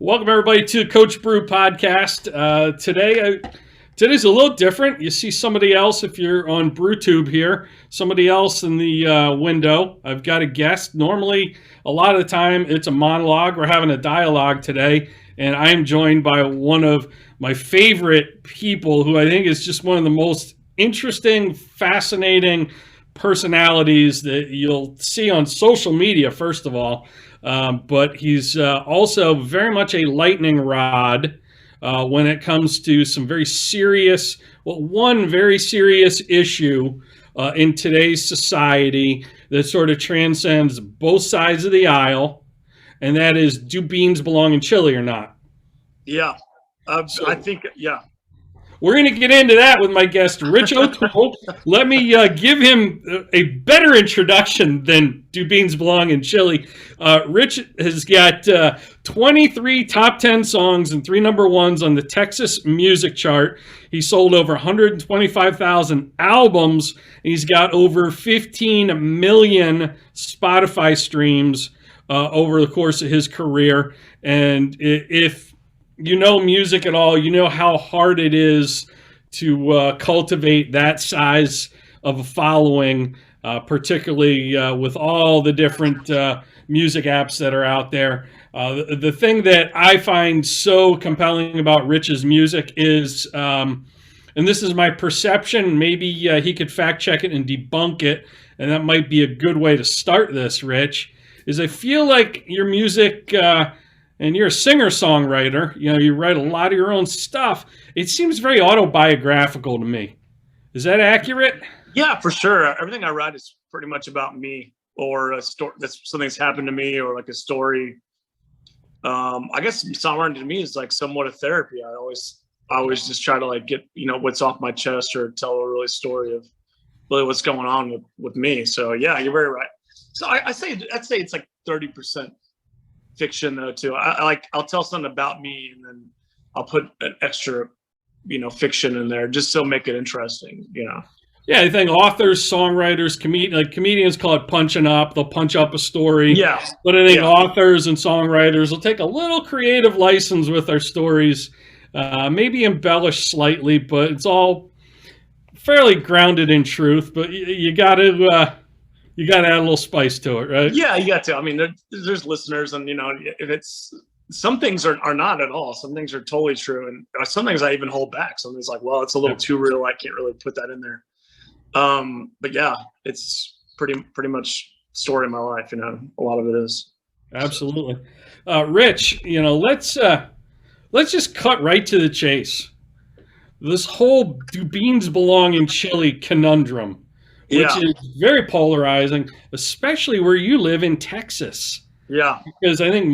Welcome everybody to the Coach Brew podcast. Today's a little different. You see somebody else if you're on BrewTube here. Somebody else in the window. I've got a guest. Normally, a lot of the time, it's a monologue. We're having a dialogue today, and I am joined by one of my favorite people, who I think is just one of the most interesting, fascinating personalities that you'll see on social media. First of all. But he's also very much a lightning rod when it comes to some very serious, one very serious issue in today's society that sort of transcends both sides of the aisle, and that is, do beans belong in chili or not? Yeah, I think, yeah. We're going to get into that with my guest, Rich O'Toole. Let me give him a better introduction than do beans belong in chili. Rich has got 23 top 10 songs and 3 number ones on the Texas music chart. He sold over 125,000 albums. He's got over 15 million Spotify streams over the course of his career. And if you know music at all, you know how hard it is to cultivate that size of a following, particularly with all the different music apps that are out there. The thing that I find so compelling about Rich's music is, and this is my perception, maybe he could fact check it and debunk it, and that might be a good way to start this, Rich, is I feel like your music... and you're a singer-songwriter, you write a lot of your own stuff. It seems very autobiographical to me. Is that accurate? Yeah, for sure. Everything I write is pretty much about me, or a story that's something's happened to me, or like a story. I guess songwriting to me is like somewhat a therapy. I always just try to like get, what's off my chest, or tell a really story of really what's going on with me. So yeah, you're very right. So I'd say it's like 30% fiction though too. I'll tell something about me, and then I'll put an extra, fiction in there just to make it interesting. Yeah, I think authors, songwriters, comedians call it punching up. They'll punch up a story. Yeah. But I think authors and songwriters will take a little creative license with their stories, maybe embellish slightly, but it's all fairly grounded in truth. But you got to. You got to add a little spice to it, right? Yeah, you got to. I mean, there's listeners, and if it's some things are not at all. Some things are totally true, and some things I even hold back. Some things like, well, it's a little too real. I can't really put that in there. But yeah, it's pretty much story of my life. A lot of it is. Absolutely, Rich. Let's just cut right to the chase. This whole "do beans belong in chili" conundrum, which is very polarizing, especially where you live in Texas. Yeah. Because I think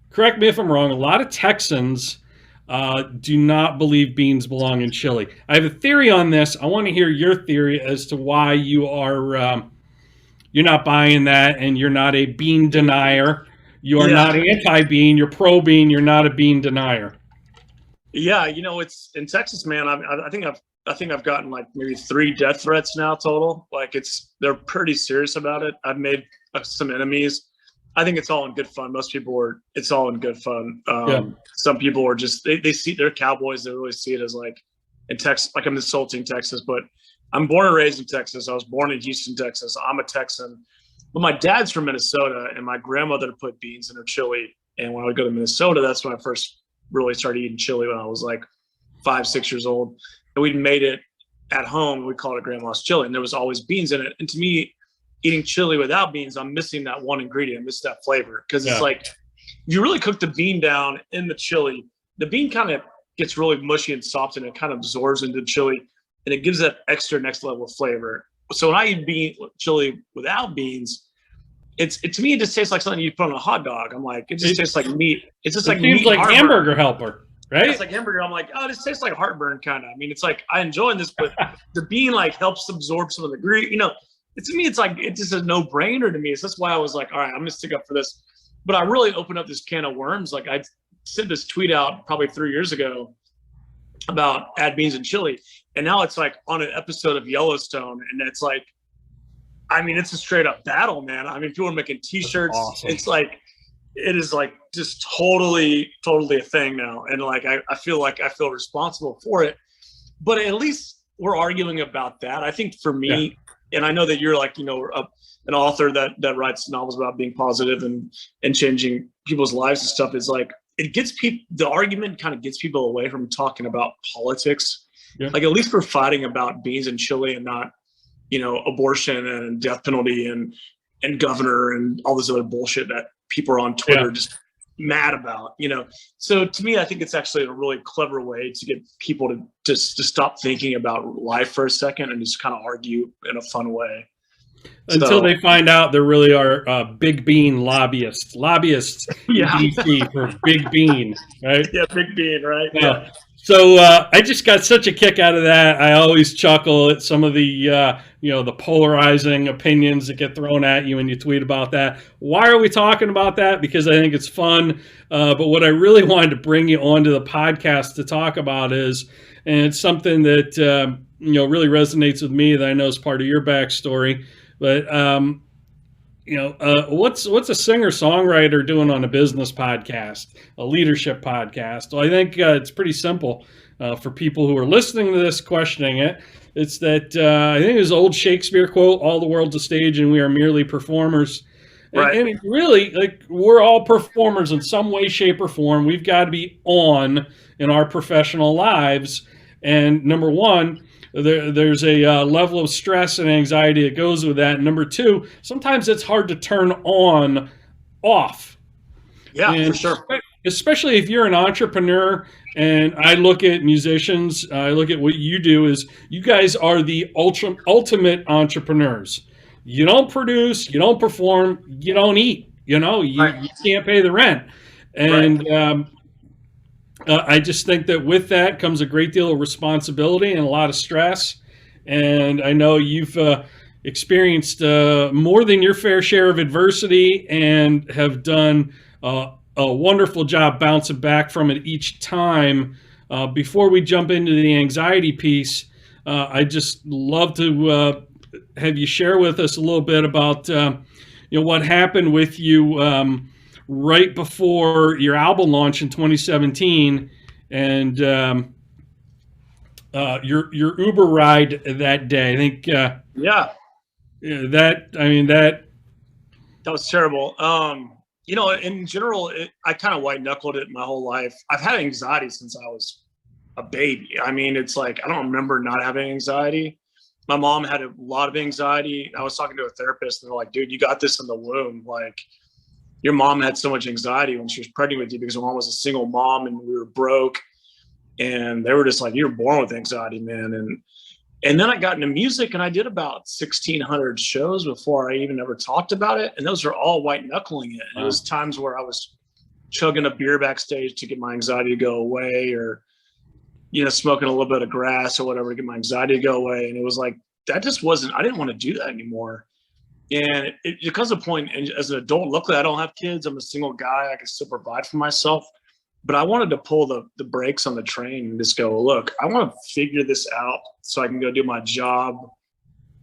correct me if I'm wrong, a lot of Texans do not believe beans belong in chili. I have a theory on this. I want to hear your theory as to why you are you're not buying that, and you're not a bean denier. You are not anti-bean. You're pro-bean. You're not a bean denier. Yeah, it's in Texas, man. I think I've gotten like maybe 3 death threats now total. Like they're pretty serious about it. I've made some enemies. I think it's all in good fun. It's all in good fun. Some people are just, they see, they're cowboys. They really see it as like in Texas, like I'm insulting Texas, but I'm born and raised in Texas. I was born in Houston, Texas. I'm a Texan, but my dad's from Minnesota, and my grandmother put beans in her chili. And when I would go to Minnesota, that's when I first really started eating chili, when I was like 5, 6 years old. And we'd made it at home. We called it grandma's chili, and there was always beans in it. And to me, eating chili without beans, I'm missing that one ingredient. I miss that flavor, because it's like, if you really cook the bean down in the chili, the bean kind of gets really mushy and soft, and it kind of absorbs into the chili, and it gives that extra next level of flavor. So when I eat chili without beans, to me, it just tastes like something you put on a hot dog. I'm like, it just tastes like meat. It's just like meat, like hamburger helper. Right? It's like hamburger. I'm like, oh, this tastes like heartburn, kind of. I mean, it's like, I enjoy this, but the bean like helps absorb some of the grease. To me, it's like, it's just a no-brainer to me. So that's why I was like, all right, I'm gonna stick up for this. But I really opened up this can of worms. Like, I sent this tweet out probably 3 years ago about add beans and chili, and now it's like on an episode of Yellowstone, and it's like, I mean, it's a straight up battle, man. I mean, people are making T-shirts. Awesome. It's like, it is like just totally a thing now. And like, I feel responsible for it, but at least we're arguing about that. I think for Yeah. me, and I know that you're like, an author that writes novels about being positive and changing people's lives and stuff, is like, it gets people, the argument kind of gets people away from talking about politics. Yeah. Like, at least we're fighting about beans and chili and not, abortion and death penalty and governor and all this other bullshit that people are on Twitter just mad about, So to me, I think it's actually a really clever way to get people to stop thinking about life for a second and just kind of argue in a fun way. Until they find out there really are big bean lobbyists in DC for Big Bean, right? Yeah, Big Bean, right? Yeah. So I just got such a kick out of that. I always chuckle at some of the the polarizing opinions that get thrown at you when you tweet about that. Why are we talking about that? Because I think it's fun. But what I really wanted to bring you onto the podcast to talk about is, and it's something that really resonates with me, that I know is part of your backstory. But what's a singer-songwriter doing on a business podcast, a leadership podcast? Well, I think it's pretty simple for people who are listening to this, questioning it. It's that I think there's an old Shakespeare quote: "All the world's a stage, and we are merely performers." Right. And really, like, we're all performers in some way, shape, or form. We've got to be on in our professional lives. And number one, there's a level of stress and anxiety that goes with that. And number two, sometimes it's hard to turn off. Yeah, and for sure. Especially if you're an entrepreneur. And I look at musicians, I look at what you do, is you guys are the ultimate entrepreneurs. You don't produce, you don't perform, you don't eat. You can't pay the rent. And I just think that with that comes a great deal of responsibility and a lot of stress. And I know you've experienced more than your fair share of adversity and have done a wonderful job bouncing back from it each time. Before we jump into the anxiety piece, I just love to have you share with us a little bit about what happened with you right before your album launch in 2017, and your Uber ride that day. I think that was terrible. In general, I kind of white knuckled it my whole life. I've had anxiety since I was a baby. I mean, it's like, I don't remember not having anxiety. My mom had a lot of anxiety. I was talking to a therapist, and they're like, dude, you got this in the womb. Like, your mom had so much anxiety when she was pregnant with you because my mom was a single mom and we were broke. And they were just like, you were born with anxiety, man. And then I got into music, and I did about 1,600 shows before I even ever talked about it. And those are all white knuckling it. Wow. It was times where I was chugging a beer backstage to get my anxiety to go away, or, smoking a little bit of grass or whatever to get my anxiety to go away. And it was like, that just wasn't, I didn't want to do that anymore. And it comes to a point, and as an adult, luckily I don't have kids. I'm a single guy. I can still provide for myself. But I wanted to pull the brakes on the train and just go, look, I want to figure this out so I can go do my job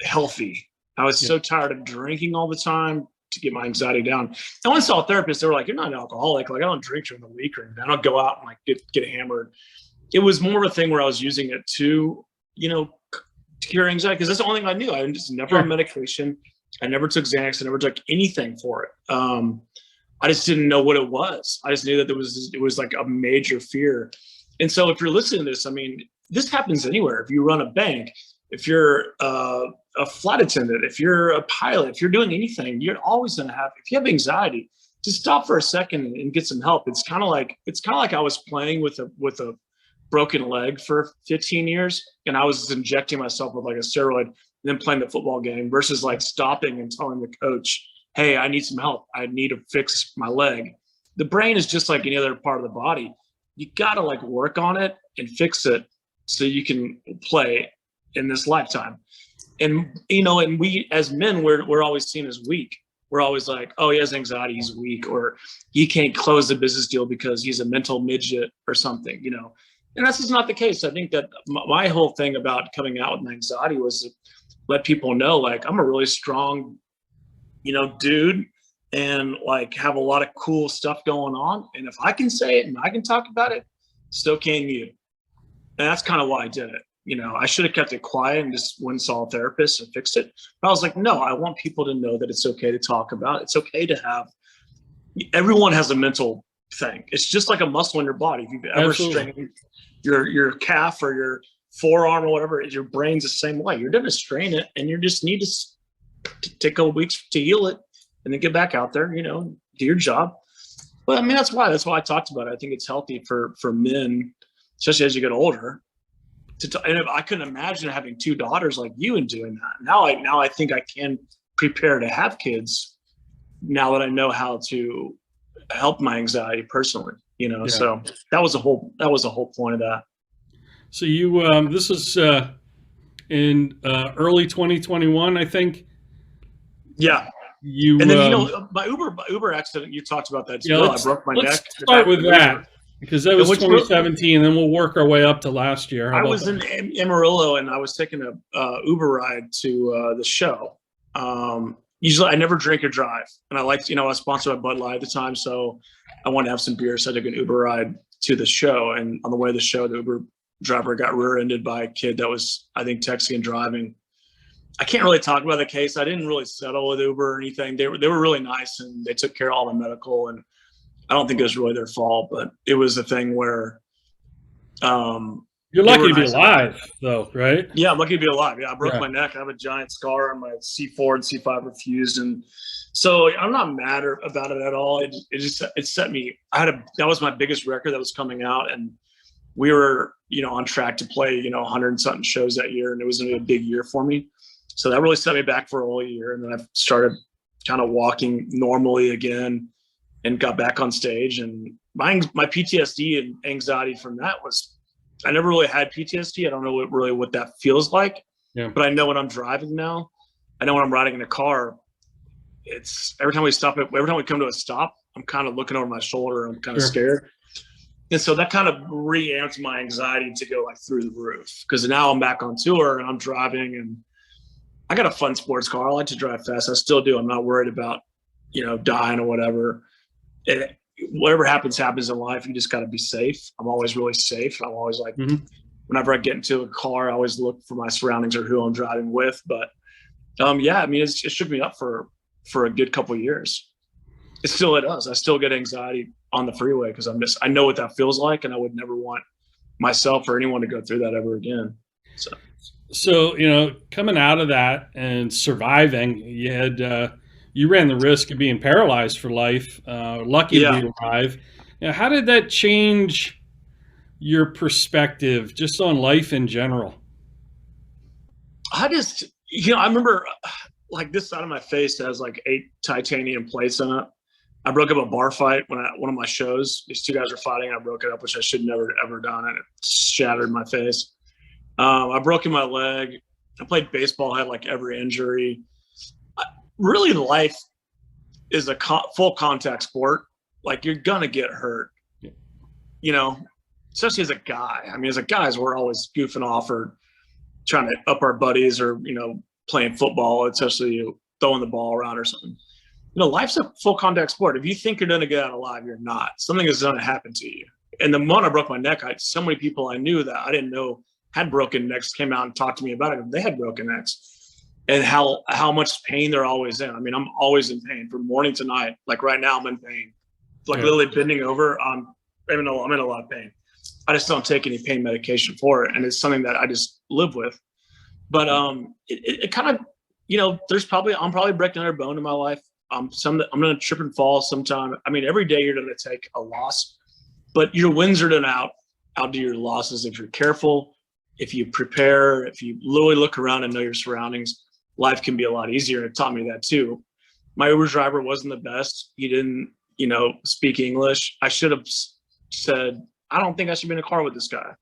healthy. I was so tired of drinking all the time to get my anxiety down. And when I saw a therapist, they were like, you're not an alcoholic. Like, I don't drink during the week or anything. I don't go out and like get hammered. It was more of a thing where I was using it to cure anxiety, because that's the only thing I knew. I just never had medication. I never took Xanax. I never took anything for it. I just didn't know what it was. I just knew that it was like a major fear. And so if you're listening to this, I mean, this happens anywhere. If you run a bank, if you're a flight attendant, if you're a pilot, if you're doing anything, you're always going to have, if you have anxiety, just stop for a second and get some help. It's kind of like I was playing with a broken leg for 15 years, and I was injecting myself with like a steroid and then playing the football game, versus like stopping and telling the coach, hey, I need some help. I need to fix my leg. The brain is just like any other part of the body. You got to like work on it and fix it so you can play in this lifetime. And, and we as men, we're always seen as weak. We're always like, oh, he has anxiety, he's weak, or he can't close a business deal because he's a mental midget or something, And that's just not the case. I think that my whole thing about coming out with my anxiety was to let people know, like, I'm a really strong, dude, and like have a lot of cool stuff going on. And if I can say it and I can talk about it, so can you. And that's kind of why I did it. You know, I should have kept it quiet and just went and saw a therapist and fixed it. But I was like, no, I want people to know that it's okay to talk about. It's okay to have. Everyone has a mental thing. It's just like a muscle in your body. If you've ever strained your calf or your forearm or whatever, your brain's the same way. You're going to strain it, and you just need to take a couple weeks to heal it, and then get back out there. You know, do your job. But I mean, that's why I talked about it. I think it's healthy for men, especially as you get older. And I couldn't imagine having 2 daughters like you and doing that. Now I think I can prepare to have kids now that I know how to help my anxiety personally, you know. Yeah. So that was the whole point of that. So you this is in early 2021, I think. Yeah. And then my Uber accident, you talked about that too. Yeah, I broke my neck. Let's start with that. Because that was 2017, and then we'll work our way up to last year. I was in Amarillo, and I was taking a Uber ride to the show. Usually, I never drink or drive, and I liked, I was sponsored by Bud Light at the time, so I wanted to have some beer. So I took an Uber ride to the show, and on the way to the show, the Uber driver got rear-ended by a kid that was, I think, texting and driving. I can't really talk about the case. I didn't really settle with Uber or anything. They were really nice, and they took care of all my medical, and I don't think it was really their fault, but it was a thing where you're lucky to be alive, though, right? Yeah, I'm lucky to be alive. Yeah, I broke my neck. I have a giant scar on my C4 and C5 were fused, and so I'm not mad about it at all. It set me. That was my biggest record that was coming out, and we were on track to play 100 and something shows that year, and it was going to be a big year for me. So that really set me back for a whole year, and then I started kind of walking normally again. And got back on stage, and my PTSD and anxiety from that was, I never really had PTSD. I don't know what that feels like, but I know when I'm driving now, I know when I'm riding in a car, it's every time we come to a stop, I'm kind of looking over my shoulder. I'm kind of scared. And so that kind of re-amps my anxiety to go like through the roof, because now I'm back on tour and I'm driving, and I got a fun sports car. I like to drive fast. I still do. I'm not worried about, dying or whatever. Whatever happens in life. You just got to be safe. I'm always really safe. I'm always like, whenever I get into a car, I always look for my surroundings or who I'm driving with. But yeah, I mean, it shook me up for a good couple of years. It does. I still get anxiety on the freeway because I know what that feels like, and I would never want myself or anyone to go through that ever again. So coming out of that and surviving, you ran the risk of being paralyzed for life. Lucky to be alive. How did that change your perspective just on life in general? I remember like this side of my face has like 8 titanium plates on it. I broke up a bar fight when one of my shows. These 2 guys were fighting. I broke it up, which I should never ever done, and it shattered my face. I broke my leg. I played baseball. I had like every injury. Really, life is a full contact sport. Like, you're gonna get hurt, especially as a guy. I mean, as a guys, we're always goofing off or trying to up our buddies, or playing football, especially throwing the ball around or something. Life's a full contact sport. If you think you're gonna get out alive, you're not. Something is gonna happen to you. And the moment I broke my neck, so many people I knew that I didn't know had broken necks came out and talked to me about it. They had broken necks. And how much pain they're always in. I mean, I'm always in pain from morning to night. Like right now, I'm in pain. Like literally bending over. I'm in a lot of pain. I just don't take any pain medication for it, and it's something that I just live with. But it kind of, I'm probably breaking another bone in my life. I'm gonna trip and fall sometime. I mean, every day you're gonna take a loss, but your wins are gonna outdo your losses if you're careful, if you prepare, if you really look around and know your surroundings. Life can be a lot easier. It taught me that too. My Uber driver wasn't the best. He didn't, speak English. I should have said, I don't think I should be in a car with this guy.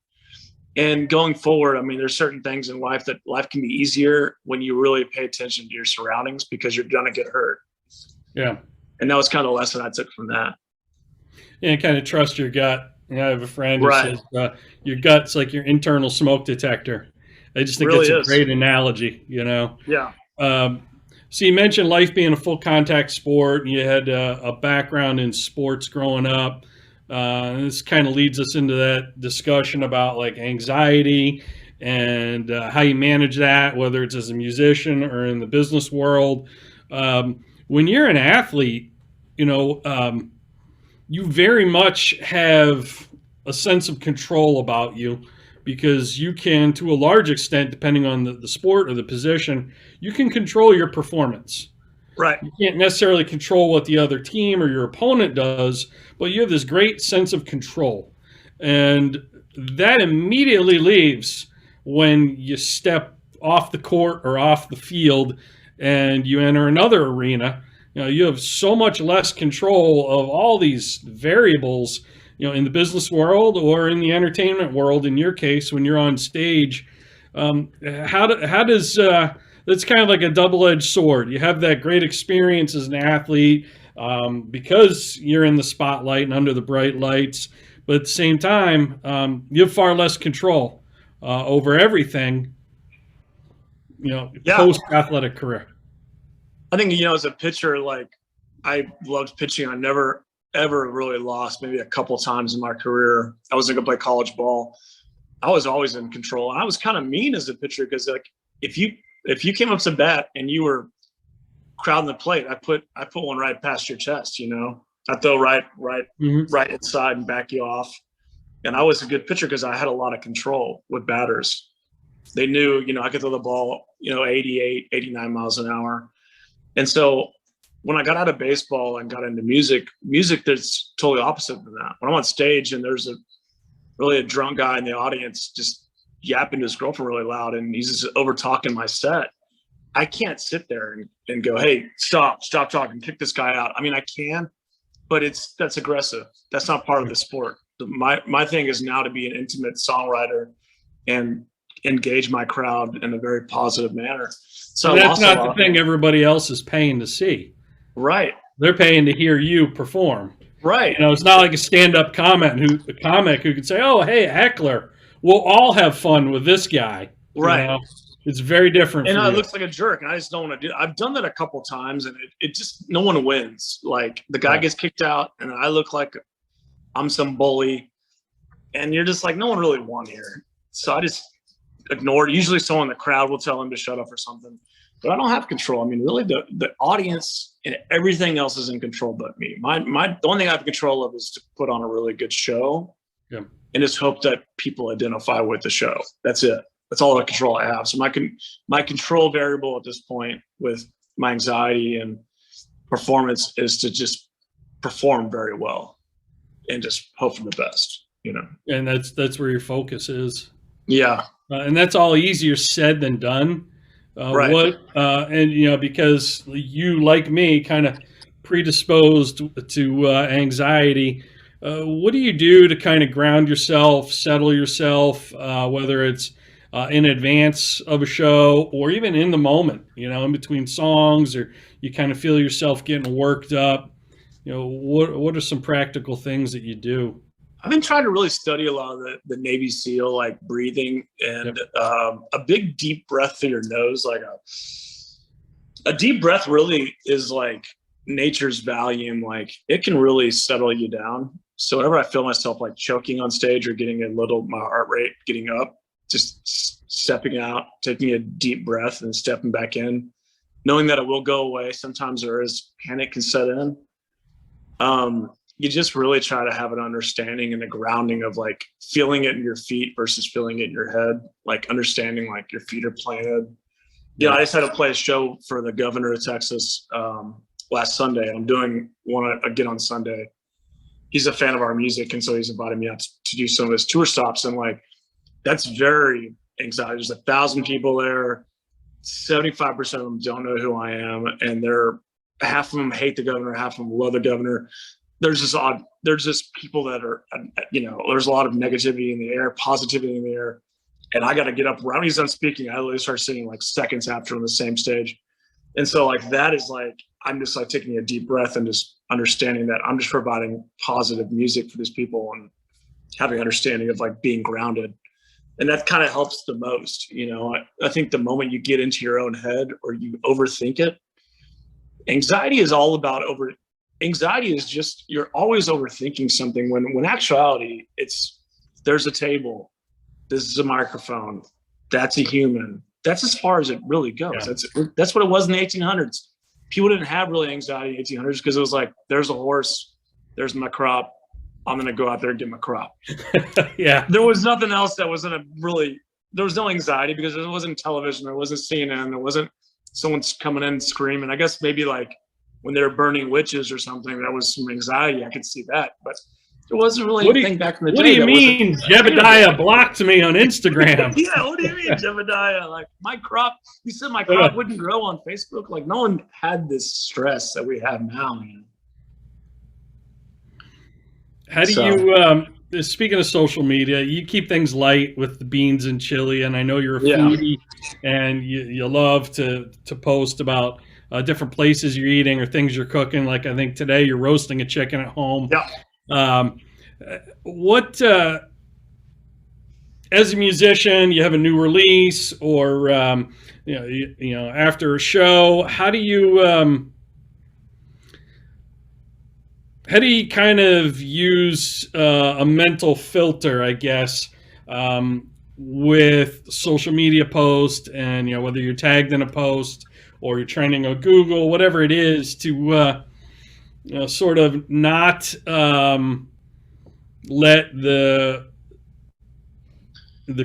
And going forward, I mean, there's certain things in life that life can be easier when you really pay attention to your surroundings, because you're going to get hurt. Yeah. And that was kind of the lesson I took from that. Yeah, kind of trust your gut. I have a friend who says your gut's like your internal smoke detector. I just think that's a great analogy, Yeah. So you mentioned life being a full contact sport, and you had a background in sports growing up. And this kind of leads us into that discussion about like anxiety and how you manage that, whether it's as a musician or in the business world. When you're an athlete, you know, you very much have a sense of control about you because you can, to a large extent, depending on the sport or the position, you can control your performance. Right. You can't necessarily control what the other team or your opponent does, but you have this great sense of control. And that immediately leaves when you step off the court or off the field and you enter another arena. You know, you have so much less control of all these variables, you know, in the business world or in the entertainment world. In your case, when you're on stage, how does that's kind of like a double-edged sword. You have that great experience as an athlete because you're in the spotlight and under the bright lights, but at the same time, you have far less control over everything, you know, post-athletic career. I think, you know, as a pitcher, like I loved pitching. I never, ever really lost, maybe a couple times in my career. I was going to play college ball. I was always in control. And I was kind of mean as a pitcher because like if you came up to bat and you were crowding the plate, I put one right past your chest, you know. I throw right inside and back you off. And I was a good pitcher because I had a lot of control with batters. They knew, you know, I could throw the ball, you know, 88, 89 miles an hour. And so when I got out of baseball and got into music that's totally opposite than that. When I'm on stage and there's a drunk guy in the audience just yapping to his girlfriend really loud and he's just over talking my set, I can't sit there and go, hey, stop talking, kick this guy out. I mean, I can, but that's aggressive. That's not part of the sport. My thing is now to be an intimate songwriter and engage my crowd in a very positive manner. So that's not the thing everybody else is paying to see. Right. They're paying to hear you perform. Right. You know, it's not like a stand-up comic who can say, "Oh, hey, heckler, we'll all have fun with this guy." Right. You know? It's very different. And I look like a jerk, and I just don't want to do it. I've done that a couple times, and it just no one wins. Like the guy gets kicked out, and I look like I'm some bully, and you're just like, no one really won here. So I just ignored. Usually, someone in the crowd will tell him to shut up or something. But I don't have control. I mean, really, the audience and everything else is in control but me. The only thing I have control of is to put on a really good show, and just hope that people identify with the show. That's it. That's all the control I have. So my control variable at this point with my anxiety and performance is to just perform very well and just hope for the best. You know, and that's where your focus is. Yeah, and that's all easier said than done. Right. And you know, because you, like me, kind of predisposed to anxiety. What do you do to kind of ground yourself, settle yourself, whether it's in advance of a show or even in the moment, you know, in between songs, or you kind of feel yourself getting worked up? You know, what are some practical things that you do? I've been trying to really study a lot of the Navy SEAL, like breathing and a big deep breath through your nose. Like a deep breath really is like nature's Valium. Like it can really settle you down. So whenever I feel myself like choking on stage or getting my heart rate getting up, just stepping out, taking a deep breath and stepping back in, knowing that it will go away. Sometimes there is panic can set in. You just really try to have an understanding and a grounding of like feeling it in your feet versus feeling it in your head, like understanding like your feet are planted. Yeah, I just had to play a show for the governor of Texas last Sunday. I'm doing one again on Sunday. He's a fan of our music, and so he's invited me out to do some of his tour stops. And like, that's very anxiety. There's 1,000 people there. 75% of them don't know who I am, and half of them hate the governor, half of them love the governor. There's just people that are, you know, there's a lot of negativity in the air, positivity in the air. And I got to get up right when he's done speaking. I literally start singing like seconds after on the same stage. And so like, that is like, I'm just like taking a deep breath and just understanding that I'm just providing positive music for these people and having understanding of like being grounded. And that kind of helps the most. You know, I think the moment you get into your own head or you overthink it, anxiety is all about anxiety is just, you're always overthinking something, when actuality, it's, there's a table, this is a microphone, that's a human. That's as far as it really goes. That's what it was in the 1800s. People didn't have really anxiety in the 1800s because it was like, there's a horse, there's my crop, I'm gonna go out there and get my crop. Yeah. There was nothing else that was there was no anxiety because there wasn't television, there wasn't CNN, there wasn't someone's coming in screaming. I guess maybe like when they were burning witches or something, that was some anxiety. I could see that, but there wasn't really anything back in the day. What do you mean Jebediah blocked me on Instagram? Yeah, what do you mean, Jebediah? Like, my crop, you said my crop wouldn't grow on Facebook? Like, no one had this stress that we have now, man. How do you, speaking of social media, you keep things light with the beans and chili, and I know you're a foodie, and you love to post about different places you're eating or things you're cooking. Like, I think today you're roasting a chicken at home. Yeah. What, as a musician, you have a new release, or you know, after a show, how do you kind of use a mental filter, I guess, with social media posts, and, you know, whether you're tagged in a post or you're trending on Google, whatever it is, to you know, sort of not let the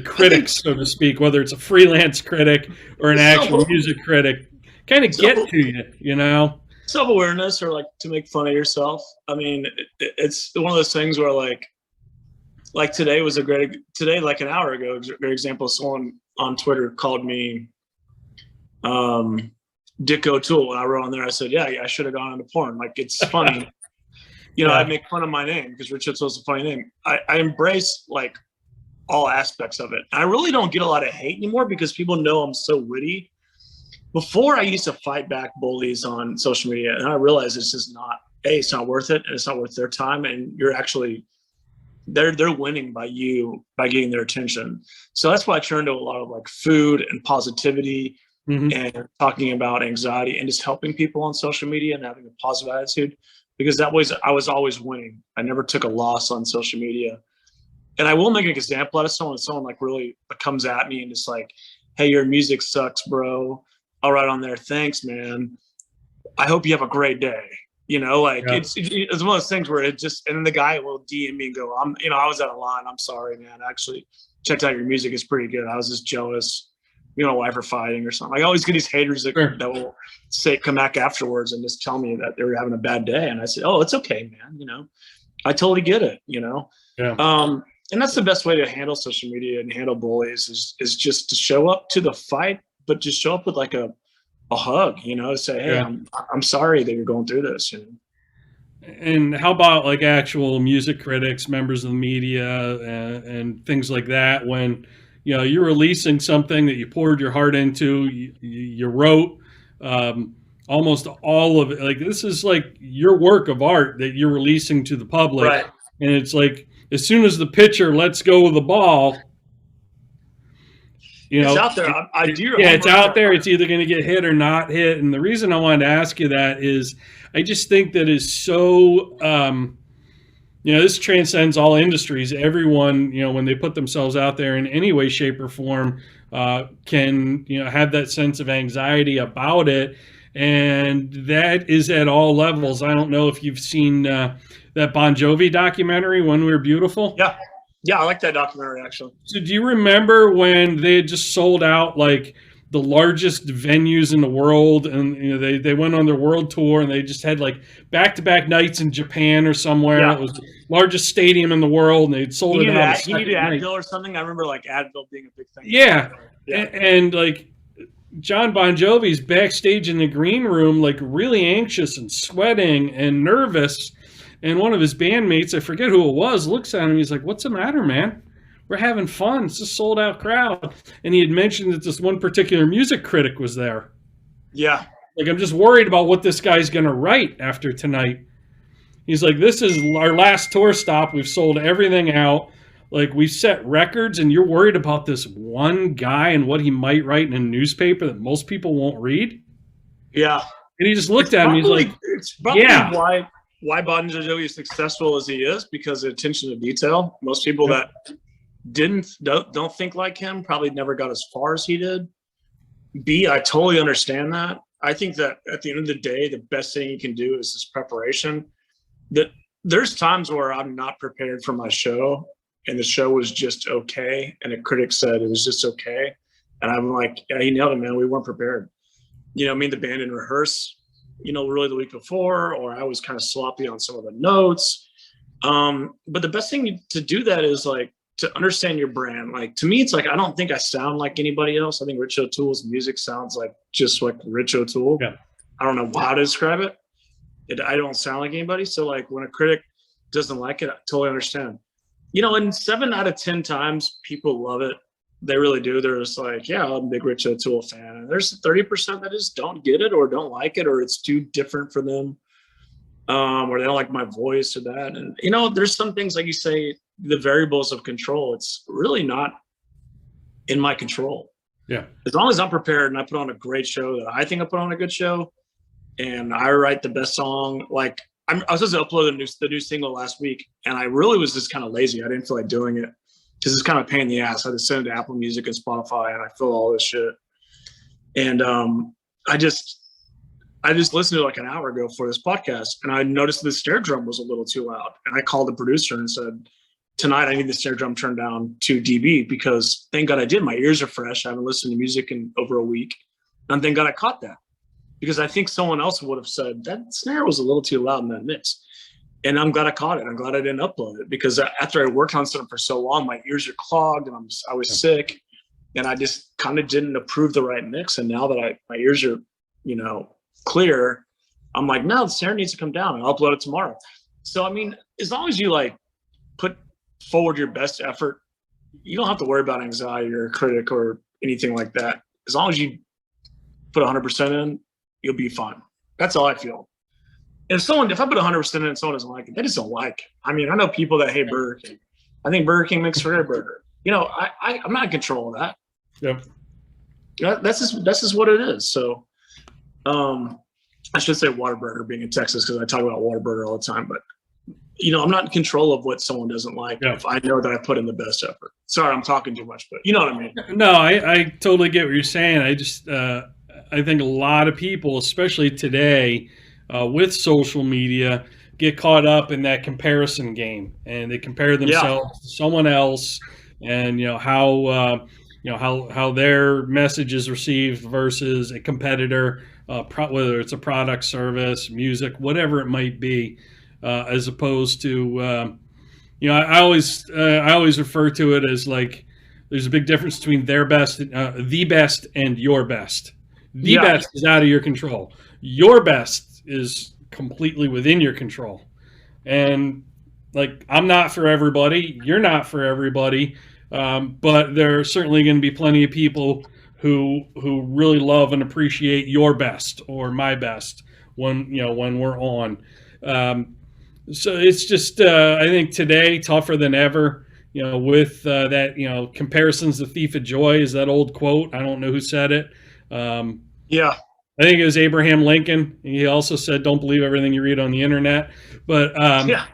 critics, so to speak, whether it's a freelance critic or an actual music critic, kind of get to you, you know? Self-awareness, or like to make fun of yourself. I mean, it's one of those things where like today was like an hour ago, a great example. Someone on Twitter called me Dick O'Toole, and I wrote on there, I said, yeah, I should have gone into porn. Like, it's funny. You know, I make fun of my name because Rich O'Toole's a funny name. I embrace like all aspects of it. I really don't get a lot of hate anymore because people know I'm so witty. Before, I used to fight back bullies on social media, and I realized it's just not, it's not worth it, and it's not worth their time, and you're actually, they're winning by getting their attention. So that's why I turned to a lot of like food and positivity, and talking about anxiety and just helping people on social media and having a positive attitude, because I was always winning. I never took a loss on social media. And I will make an example out of someone like really comes at me and just like, hey, your music sucks, bro. I'll write on there, thanks, man. I hope you have a great day. You know, like it's one of those things where it just, and then the guy will DM me and go, I was out of line. I'm sorry, man. I actually checked out your music. It's pretty good. I was just jealous. Me and my wife are fighting or something. I always get these haters that will come back afterwards and just tell me that they were having a bad day. And I said, oh, it's okay, man. You know, I totally get it, you know? Yeah. And that's the best way to handle social media and handle bullies is just to show up to the fight, but just show up with like a hug, you know, say, hey, I'm sorry that you're going through this. You know? And how about like actual music critics, members of the media, and things like that, when, you know, you're releasing something that you poured your heart into, you wrote almost all of it. Like, this is like your work of art that you're releasing to the public. Right. And it's like, as soon as the pitcher lets go of the ball, you know, it's out there. It's out there. It's either going to get hit or not hit. And the reason I wanted to ask you that is I just think that is so, you know, this transcends all industries. Everyone, you know, when they put themselves out there in any way, shape, or form, can, you know, have that sense of anxiety about it. And that is at all levels. I don't know if you've seen that Bon Jovi documentary, When We Were Beautiful. Yeah, I like that documentary, actually. So do you remember when they had just sold out like the largest venues in the world, and, you know, they went on their world tour, and they just had like back-to-back nights in Japan or somewhere. Yeah. It was the largest stadium in the world, and they'd sold it out. He needed Advil or something. I remember like Advil being a big thing. Yeah. And like John Bon Jovi's backstage in the green room, like really anxious and sweating and nervous. And one of his bandmates, I forget who it was, looks at him. He's like, "What's the matter, man? We're having fun. It's a sold out crowd." And he had mentioned that this one particular music critic was there. Yeah. Like, I'm just worried about what this guy's going to write after tonight. He's like, this is our last tour stop. We've sold everything out. Like, we've set records, and you're worried about this one guy and what he might write in a newspaper that most people won't read? Yeah. And he just looked at him. He's like, it's probably yeah. why Bon Jovi is successful as he is, because of attention to detail. Most people that don't think like him probably never got as far as he did. B, I totally understand that. I think that at the end of the day, the best thing you can do is this preparation. That there's times where I'm not prepared for my show, and the show was just okay, and a critic said it was just okay, and I'm like, yeah, he nailed it, man. We weren't prepared. You know, me and the band didn't rehearse, you know, really the week before, or I was kind of sloppy on some of the notes. But the best thing to do that is like to understand your brand. Like, to me, it's like, I don't think I sound like anybody else. I think Rich O'Toole's music sounds like just like Rich O'Toole. Yeah. I don't know how to describe it. I don't sound like anybody. So like when a critic doesn't like it, I totally understand. You know, and 7 out of 10 times people love it. They really do. They're just like, yeah, I'm a big Rich O'Toole fan. And there's 30% that just don't get it or don't like it, or it's too different for them. Or they don't like my voice or that. And, you know, there's some things, like you say, the variables of control, it's really not in my control. Yeah. As long as I'm prepared and I put on a great show that I think I put on a good show, and I write the best song. Like, I was supposed to upload the new single last week, and I really was just kind of lazy. I didn't feel like doing it because it's kind of a pain in the ass. I had to send it to Apple Music and Spotify, and I fill all this shit. And I just listened to it like an hour ago for this podcast, and I noticed the snare drum was a little too loud. And I called the producer and said, tonight I need the snare drum turned down to dB, because thank God I did. My ears are fresh. I haven't listened to music in over a week. And thank God I caught that, because I think someone else would have said that snare was a little too loud in that mix. And I'm glad I caught it. I'm glad I didn't upload it, because after I worked on something for so long, my ears are clogged and I was sick, and I just kind of didn't approve the right mix. And now that my ears are, you know, clear, I'm like, no, the snare needs to come down, and I'll upload it tomorrow. So, I mean, as long as you like put forward your best effort, you don't have to worry about anxiety or a critic or anything like that. As long as you put 100% in, you'll be fine. That's all I feel. If I put 100% in and someone doesn't like it, they just don't like it. I mean, I know people that hate Burger King. I think Burger King makes for a burger. You know, I'm not in control of that. Yeah. That's just what it is. So, I should say Whataburger, being in Texas, because I talk about Whataburger all the time. But, you know, I'm not in control of what someone doesn't like if I know that I put in the best effort. Sorry, I'm talking too much, but you know what I mean. No, I totally get what you're saying. I just I think a lot of people, especially today, with social media, get caught up in that comparison game, and they compare themselves to someone else, and how their message is received versus a competitor, whether it's a product, service, music, whatever it might be, as opposed to I always refer to it as like there's a big difference between their best, the best, and your best. The best is out of your control. Your best is completely within your control. And like, I'm not for everybody. You're not for everybody. But there are certainly going to be plenty of people who really love and appreciate your best or my best when we're on. So it's just I think today tougher than ever. With that, comparison's the thief of joy is that old quote. I don't know who said it. I think it was Abraham Lincoln. He also said, "Don't believe everything you read on the internet." But I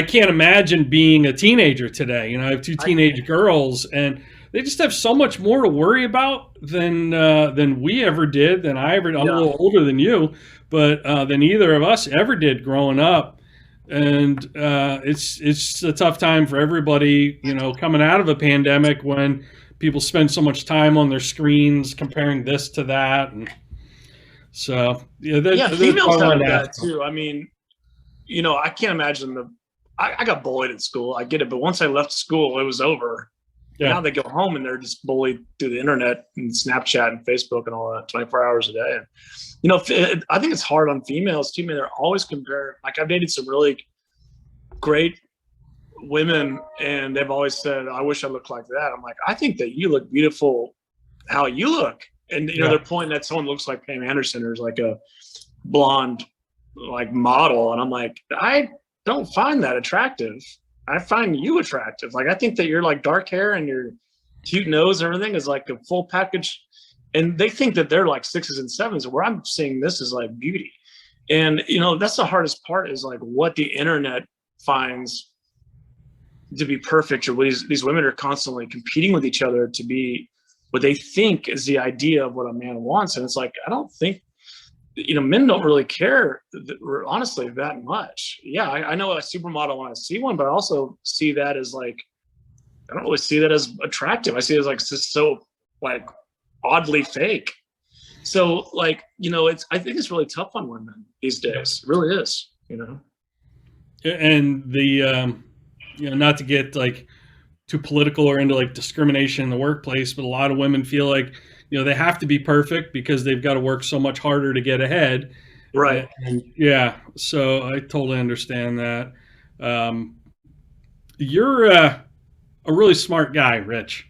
can't imagine being a teenager today. I have 2 teenage girls, and they just have so much more to worry about than we ever did. I'm a little older than you, but than either of us ever did growing up. And it's a tough time for everybody. Coming out of a pandemic when people spend so much time on their screens comparing this to that, and so females have that too. I mean, I can't imagine I got bullied at school. I get it, but once I left school, it was over. Now they go home and they're just bullied through the internet and Snapchat and Facebook and all that 24 hours a day. And, I think it's hard on females too. I mean, they're always comparing. Like, I've dated some really great women, and they've always said, "I wish I looked like that." I'm like, I think that you look beautiful how you look. And they're pointing at someone who looks like Pam Anderson or is like a blonde like model, and I'm like, I don't find that attractive. I find you attractive. Like, I think that you're like dark hair and your cute nose and everything is like a full package and they think that they're like 6s and 7s, where I'm seeing this as like beauty. And that's the hardest part, is like what the internet finds to be perfect, or what these women are constantly competing with each other to be what they think is the idea of what a man wants. And it's like, I don't think, men don't really care, honestly, that much. Yeah, I know a supermodel when I see one, but I also see that as like, I don't really see that as attractive. I see it as like just so like oddly fake. So like, I think it's really tough on women these days. It really is, And the not to get like too political or into like discrimination in the workplace, but a lot of women feel like they have to be perfect because they've got to work so much harder to get ahead. Right. And yeah, so I totally understand that. You're a really smart guy, Rich.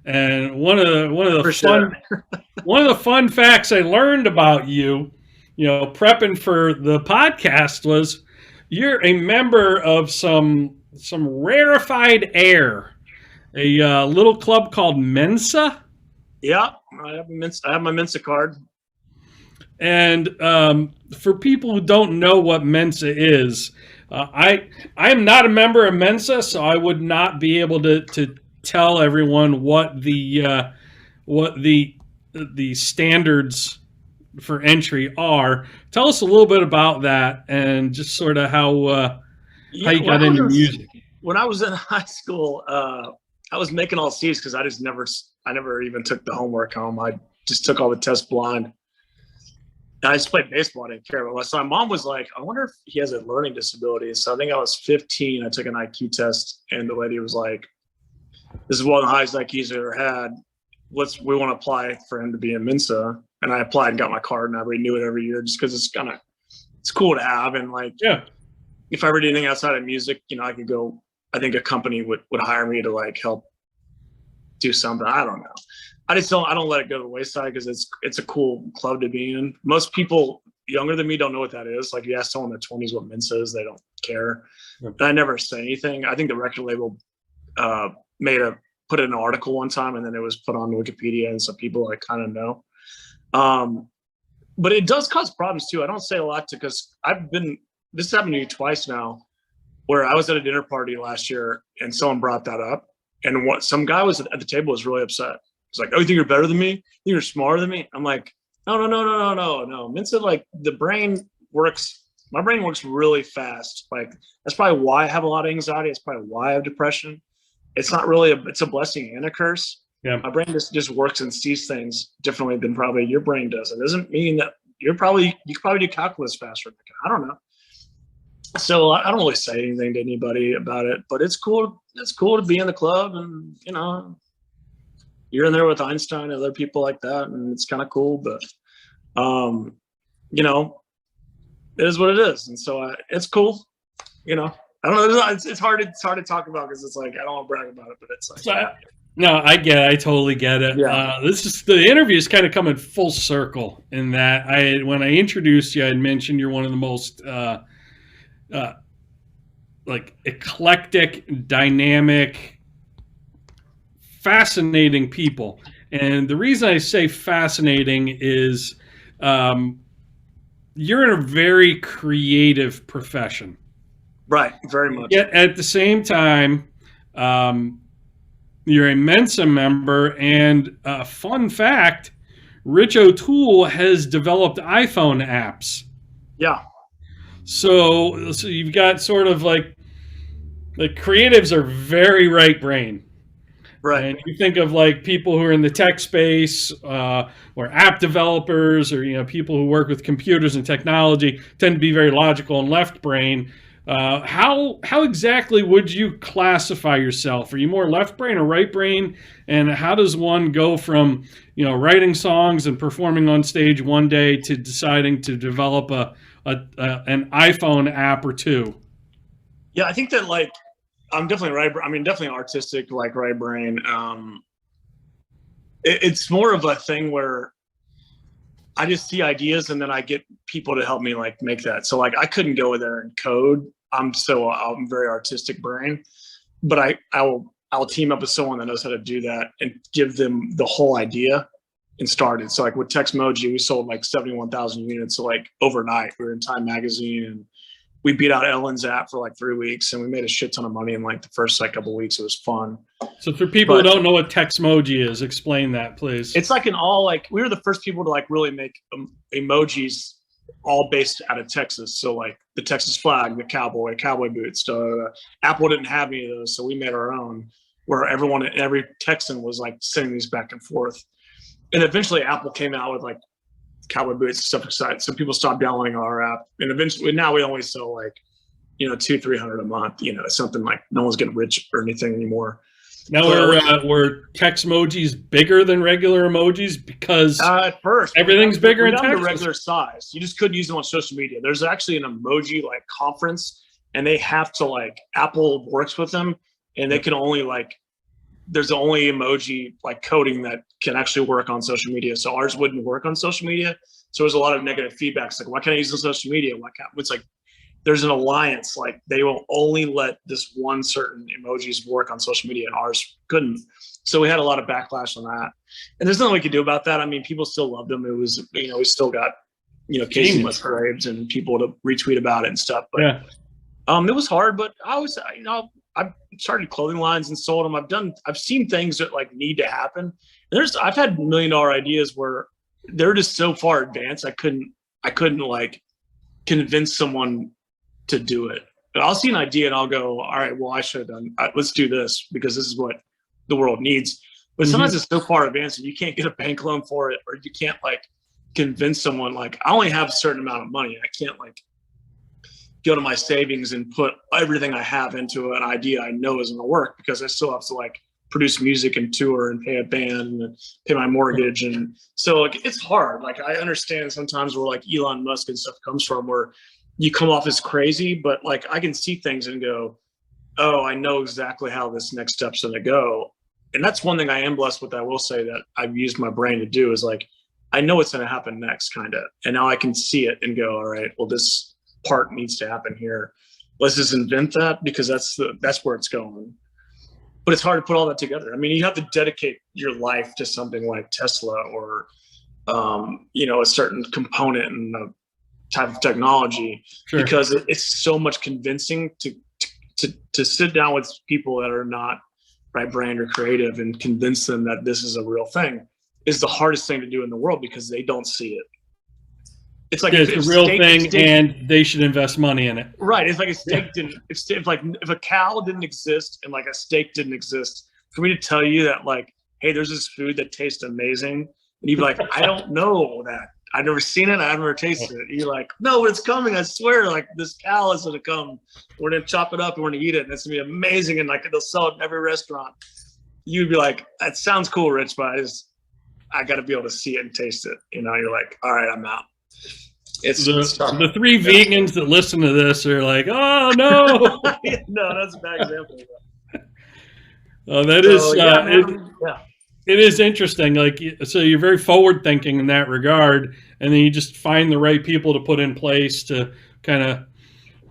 And one of the fun facts I learned about you, prepping for the podcast, was you're a member of some rarefied air, a little club called Mensa. Yeah, I have my Mensa card. And for people who don't know what Mensa is, I am not a member of Mensa, so I would not be able to tell everyone what the standards for entry are. Tell us a little bit about that, and just sort of how you got into music. When I was in high school, I was making all C's because I never even took the homework home. I just took all the tests blind. And I just played baseball. I didn't care. But so my mom was like, I wonder if he has a learning disability. So I think I was 15. I took an IQ test, and the lady was like, this is one of the highest IQs he's ever had. We want to apply for him to be in Mensa. And I applied and got my card, and I renew it every year just because it's cool to have. And like, yeah, if I ever did anything outside of music, I could go. I think a company would hire me to like help do something. I don't know. I don't let it go to the wayside because it's a cool club to be in. Most people younger than me don't know what that is. Like, you ask someone in their 20s what Mensa is, they don't care. And I never say anything. I think the record label put in an article one time, and then it was put on Wikipedia, and some people like kind of know. But it does cause problems too. I don't say a lot because this happened to me twice now, where I was at a dinner party last year and someone brought that up, and some guy was at the table was really upset. He's like, "Oh, you think you're better than me? You think you're smarter than me?" I'm like, No. Mensa, like, my brain works really fast. Like, that's probably why I have a lot of anxiety. It's probably why I have depression. It's not really it's a blessing and a curse. Yeah. My brain just works and sees things differently than probably your brain does. It doesn't mean that you could probably do calculus faster. I don't know. So I don't really say anything to anybody about it, but it's cool. It's cool to be in the club, and you're in there with Einstein and other people like that, and it's kind of cool. But it is what it is, and so it's cool. I don't know. It's hard to talk about because it's like I don't want to brag about it, but it's like. No, I get it. I totally get it. Yeah. The interview is kind of coming full circle in that when I introduced you, I had mentioned you're one of the most like eclectic, dynamic, fascinating people. And the reason I say fascinating is you're in a very creative profession. Right, very much. Yet at the same time, you're a Mensa member, and fun fact, Rich O'Toole has developed iPhone apps. Yeah. So you've got sort of like creatives are very right brain. Right. And you think of like people who are in the tech space or app developers or people who work with computers and technology tend to be very logical and left brain. How exactly would you classify yourself? Are you more left brain or right brain? And how does one go from writing songs and performing on stage one day to deciding to develop an iPhone app or two? Yeah, I think that like I'm definitely right. I mean, definitely artistic, like right brain. It's more of a thing where I just see ideas and then I get people to help me like make that. So like I couldn't go in there and code. I'm very artistic brain, but I will team up with someone that knows how to do that and give them the whole idea. and started. So like with Texmoji, we sold like 71,000 units. So like overnight, we were in Time Magazine, and we beat out Ellen's app for like 3 weeks, and we made a shit ton of money in like the first like couple of weeks. It was fun. So for people who don't know what Texmoji is, explain that, please. It's like we were the first people to like really make emojis all based out of Texas. So like the Texas flag, the cowboy boots. Apple didn't have any of those, so we made our own, where every Texan was like sending these back and forth. And eventually Apple came out with like cowboy boots and stuff like that. So people stopped downloading our app. And eventually now we only sell like, 200-300 a month. It's something like no one's getting rich or anything anymore. Now were Texmojis bigger than regular emojis because at first everything's bigger in Texas? The regular size. You just couldn't use them on social media. There's actually an emoji like conference, and they have to like Apple works with them, and they can only like there's the only emoji like coding that can actually work on social media. So ours wouldn't work on social media. So there's a lot of negative feedback. It's like, why can't I use it on social media? Why can't? It's like there's an alliance, like they will only let this one certain emojis work on social media, and ours couldn't. So we had a lot of backlash on that, and there's nothing we could do about that. I mean, people still loved them. It was, we still got, Casey Musgraves and people to retweet about it and stuff. But it was hard. But I was, I started clothing lines and sold them. I've seen things that like need to happen. I've had $1 million ideas where they're just so far advanced. I couldn't like convince someone to do it. But I'll see an idea and I'll go, all right, well, I should have done, let's do this because this is what the world needs. But sometimes it's so far advanced and you can't get a bank loan for it, or you can't like convince someone, like I only have a certain amount of money. I can't like go to my savings and put everything I have into an idea I know isn't gonna work, because I still have to like produce music and tour and pay a band and pay my mortgage. And so like, it's hard. Like I understand sometimes where like Elon Musk and stuff comes from, where you come off as crazy, but like I can see things and go, oh, I know exactly how this next step's gonna go. And that's one thing I am blessed with. I will say that I've used my brain to do is like, I know what's gonna happen next, kind of. And now I can see it and go, all right, well, this part needs to happen here. Let's just invent that, because that's where it's going. But it's hard to put all that together. I mean, you have to dedicate your life to something like Tesla or, a certain component in a type of technology, because it's so much convincing to sit down with people that are not right brand or creative and convince them that this is a real thing is the hardest thing to do in the world, because they don't see it. It's like it's a real thing, and they should invest money in it. Right. It's like a steak didn't. If a cow didn't exist and like a steak didn't exist, for me to tell you that like, hey, there's this food that tastes amazing, and you'd be like, I don't know that. I've never seen it. I've never tasted it. You're like, no, it's coming. I swear. Like this cow is gonna come. We're gonna chop it up and we're gonna eat it, and it's gonna be amazing. And like they'll sell it in every restaurant. You'd be like, that sounds cool, Rich, but I got to be able to see it and taste it. You're like, all right, I'm out. It's the three vegans that listen to this are like, oh no. No, that's a bad example. It is interesting. Like, so you're very forward thinking in that regard, and then you just find the right people to put in place to kind of,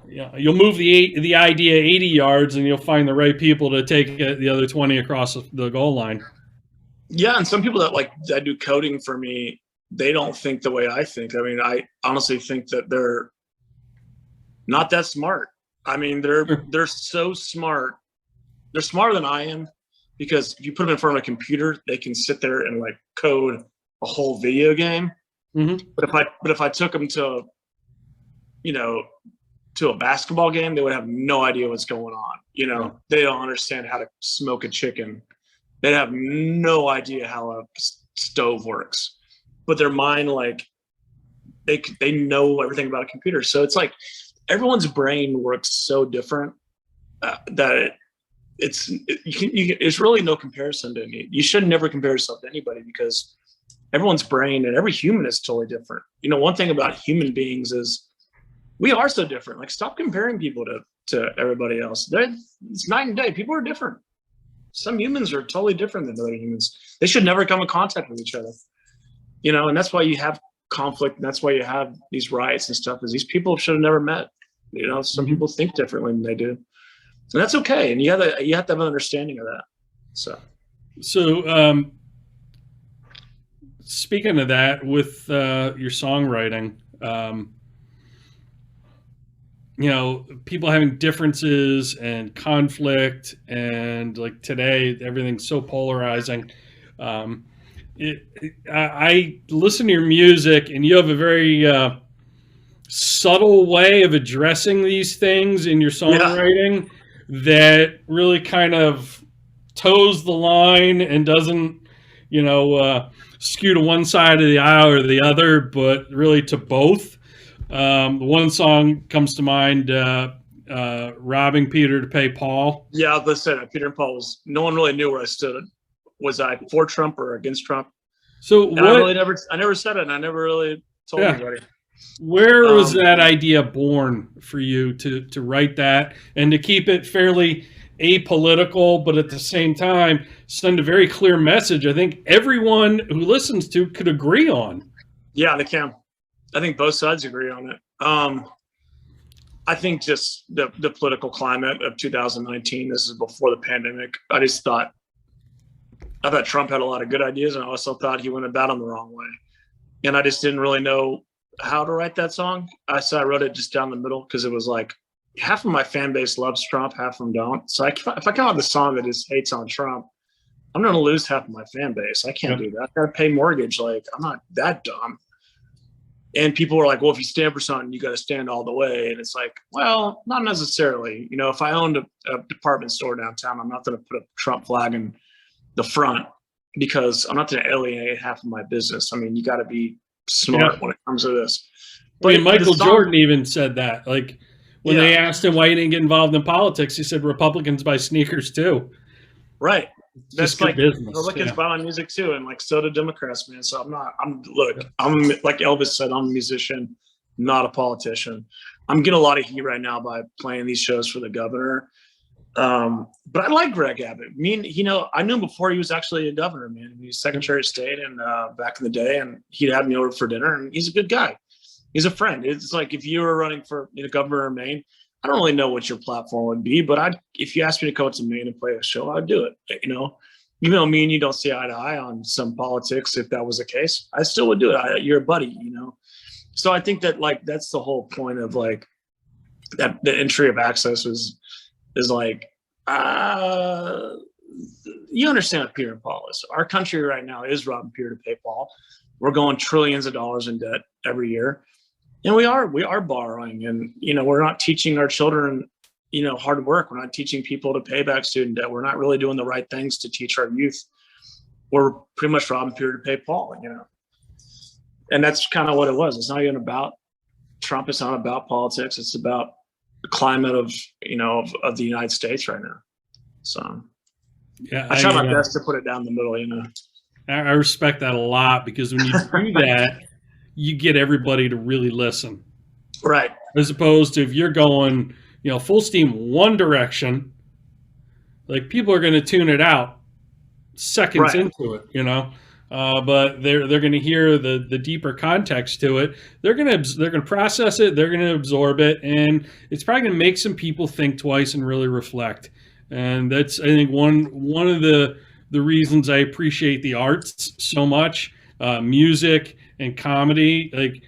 you'll move the idea 80 yards, and you'll find the right people to take the other 20 across the goal line. Yeah, and some people that do coding for me, they don't think the way I think. I mean, I honestly think that they're not that smart. I mean, they're so smart. They're smarter than I am, because if you put them in front of a computer, they can sit there and like code a whole video game. Mm-hmm. But if I took them to a basketball game, they would have no idea what's going on. They don't understand how to smoke a chicken. They have no idea how a stove works. But their mind, like they know everything about a computer. So it's like everyone's brain works so different that it's really no comparison to any. You should never compare yourself to anybody, because everyone's brain and every human is totally different. One thing about human beings is we are so different. Like, stop comparing people to everybody else. It's night and day. People are different. Some humans are totally different than other humans. They should never come in contact with each other. And that's why you have conflict, and that's why you have these riots and stuff, is these people should have never met. Some people think differently than they do. And that's okay. And you have to have an understanding of that. So speaking of that, with your songwriting, people having differences and conflict, and like today, everything's so polarizing. Um, I listen to your music, and you have a very subtle way of addressing these things in your Yeah. songwriting that really kind of toes the line and doesn't, skew to one side of the aisle or the other, but really to both. One song comes to mind, "Robbing Peter to Pay Paul." Yeah, listen, Peter and Paul no one really knew where I stood. Was I for Trump or against Trump? So And I never said it, and I never really told Yeah. anybody. Where was that idea born for you to write that and to keep it fairly apolitical, but at the same time send a very clear message? I think everyone who listens to could agree on. Yeah, they can. I think both sides agree on it. I think just the political climate of 2019. This is before the pandemic. I thought Trump had a lot of good ideas, and I also thought he went about them the wrong way. And I just didn't really know how to write that song. So I wrote it just down the middle because it was like half of my fan base loves Trump, half of them don't. So if I come out with a song that just hates on Trump, I'm going to lose half of my fan base. I can't do that. I got to pay mortgage. Like, I'm not that dumb. And people were like, well, if you stand for something, you got to stand all the way. And it's like, well, not necessarily. If I owned a department store downtown, I'm not going to put a Trump flag in the front because I'm not going to alienate half of my business. I mean, you got to be smart when it comes to this. But Michael Jordan even said that. Like, when they asked him why he didn't get involved in politics, he said Republicans buy sneakers too. Right. That's like business. Republicans buy my music too, and like so do Democrats, man. So I'm like Elvis said, I'm a musician, not a politician. I'm getting a lot of heat right now by playing these shows for the governor. But I like Greg Abbott. I knew him before he was actually a governor, man. He was Secretary of State and back in the day, and he'd have me over for dinner, and he's a good guy. He's a friend. It's like if you were running for governor of Maine, I don't really know what your platform would be, but if you asked me to come to Maine and play a show, I'd do it. Even though me and you don't see eye to eye on some politics, if that was the case, I still would do it. You're a buddy, So I think that that's the whole point of that the entry of access is like, you understand what Peter and Paul is. Our country right now is robbing Peter to pay Paul. We're going trillions of dollars in debt every year. And we are borrowing, and we're not teaching our children hard work. We're not teaching people to pay back student debt. We're not really doing the right things to teach our youth. We're pretty much robbing Peter to pay Paul, and that's kind of what it was. It's not even about Trump. It's not about politics. It's about the climate of of the United States right now. So yeah, I try my best to put it down the middle. I respect that a lot, because when you do that, you get everybody to really listen. Right. As opposed to if you're going, full steam one direction, like people are going to tune it out seconds into it, but they're going to hear the deeper context to it. They're going to process it. They're going to absorb it. And it's probably going to make some people think twice and really reflect. And that's, I think, one of the reasons I appreciate the arts so much, music and comedy. Like,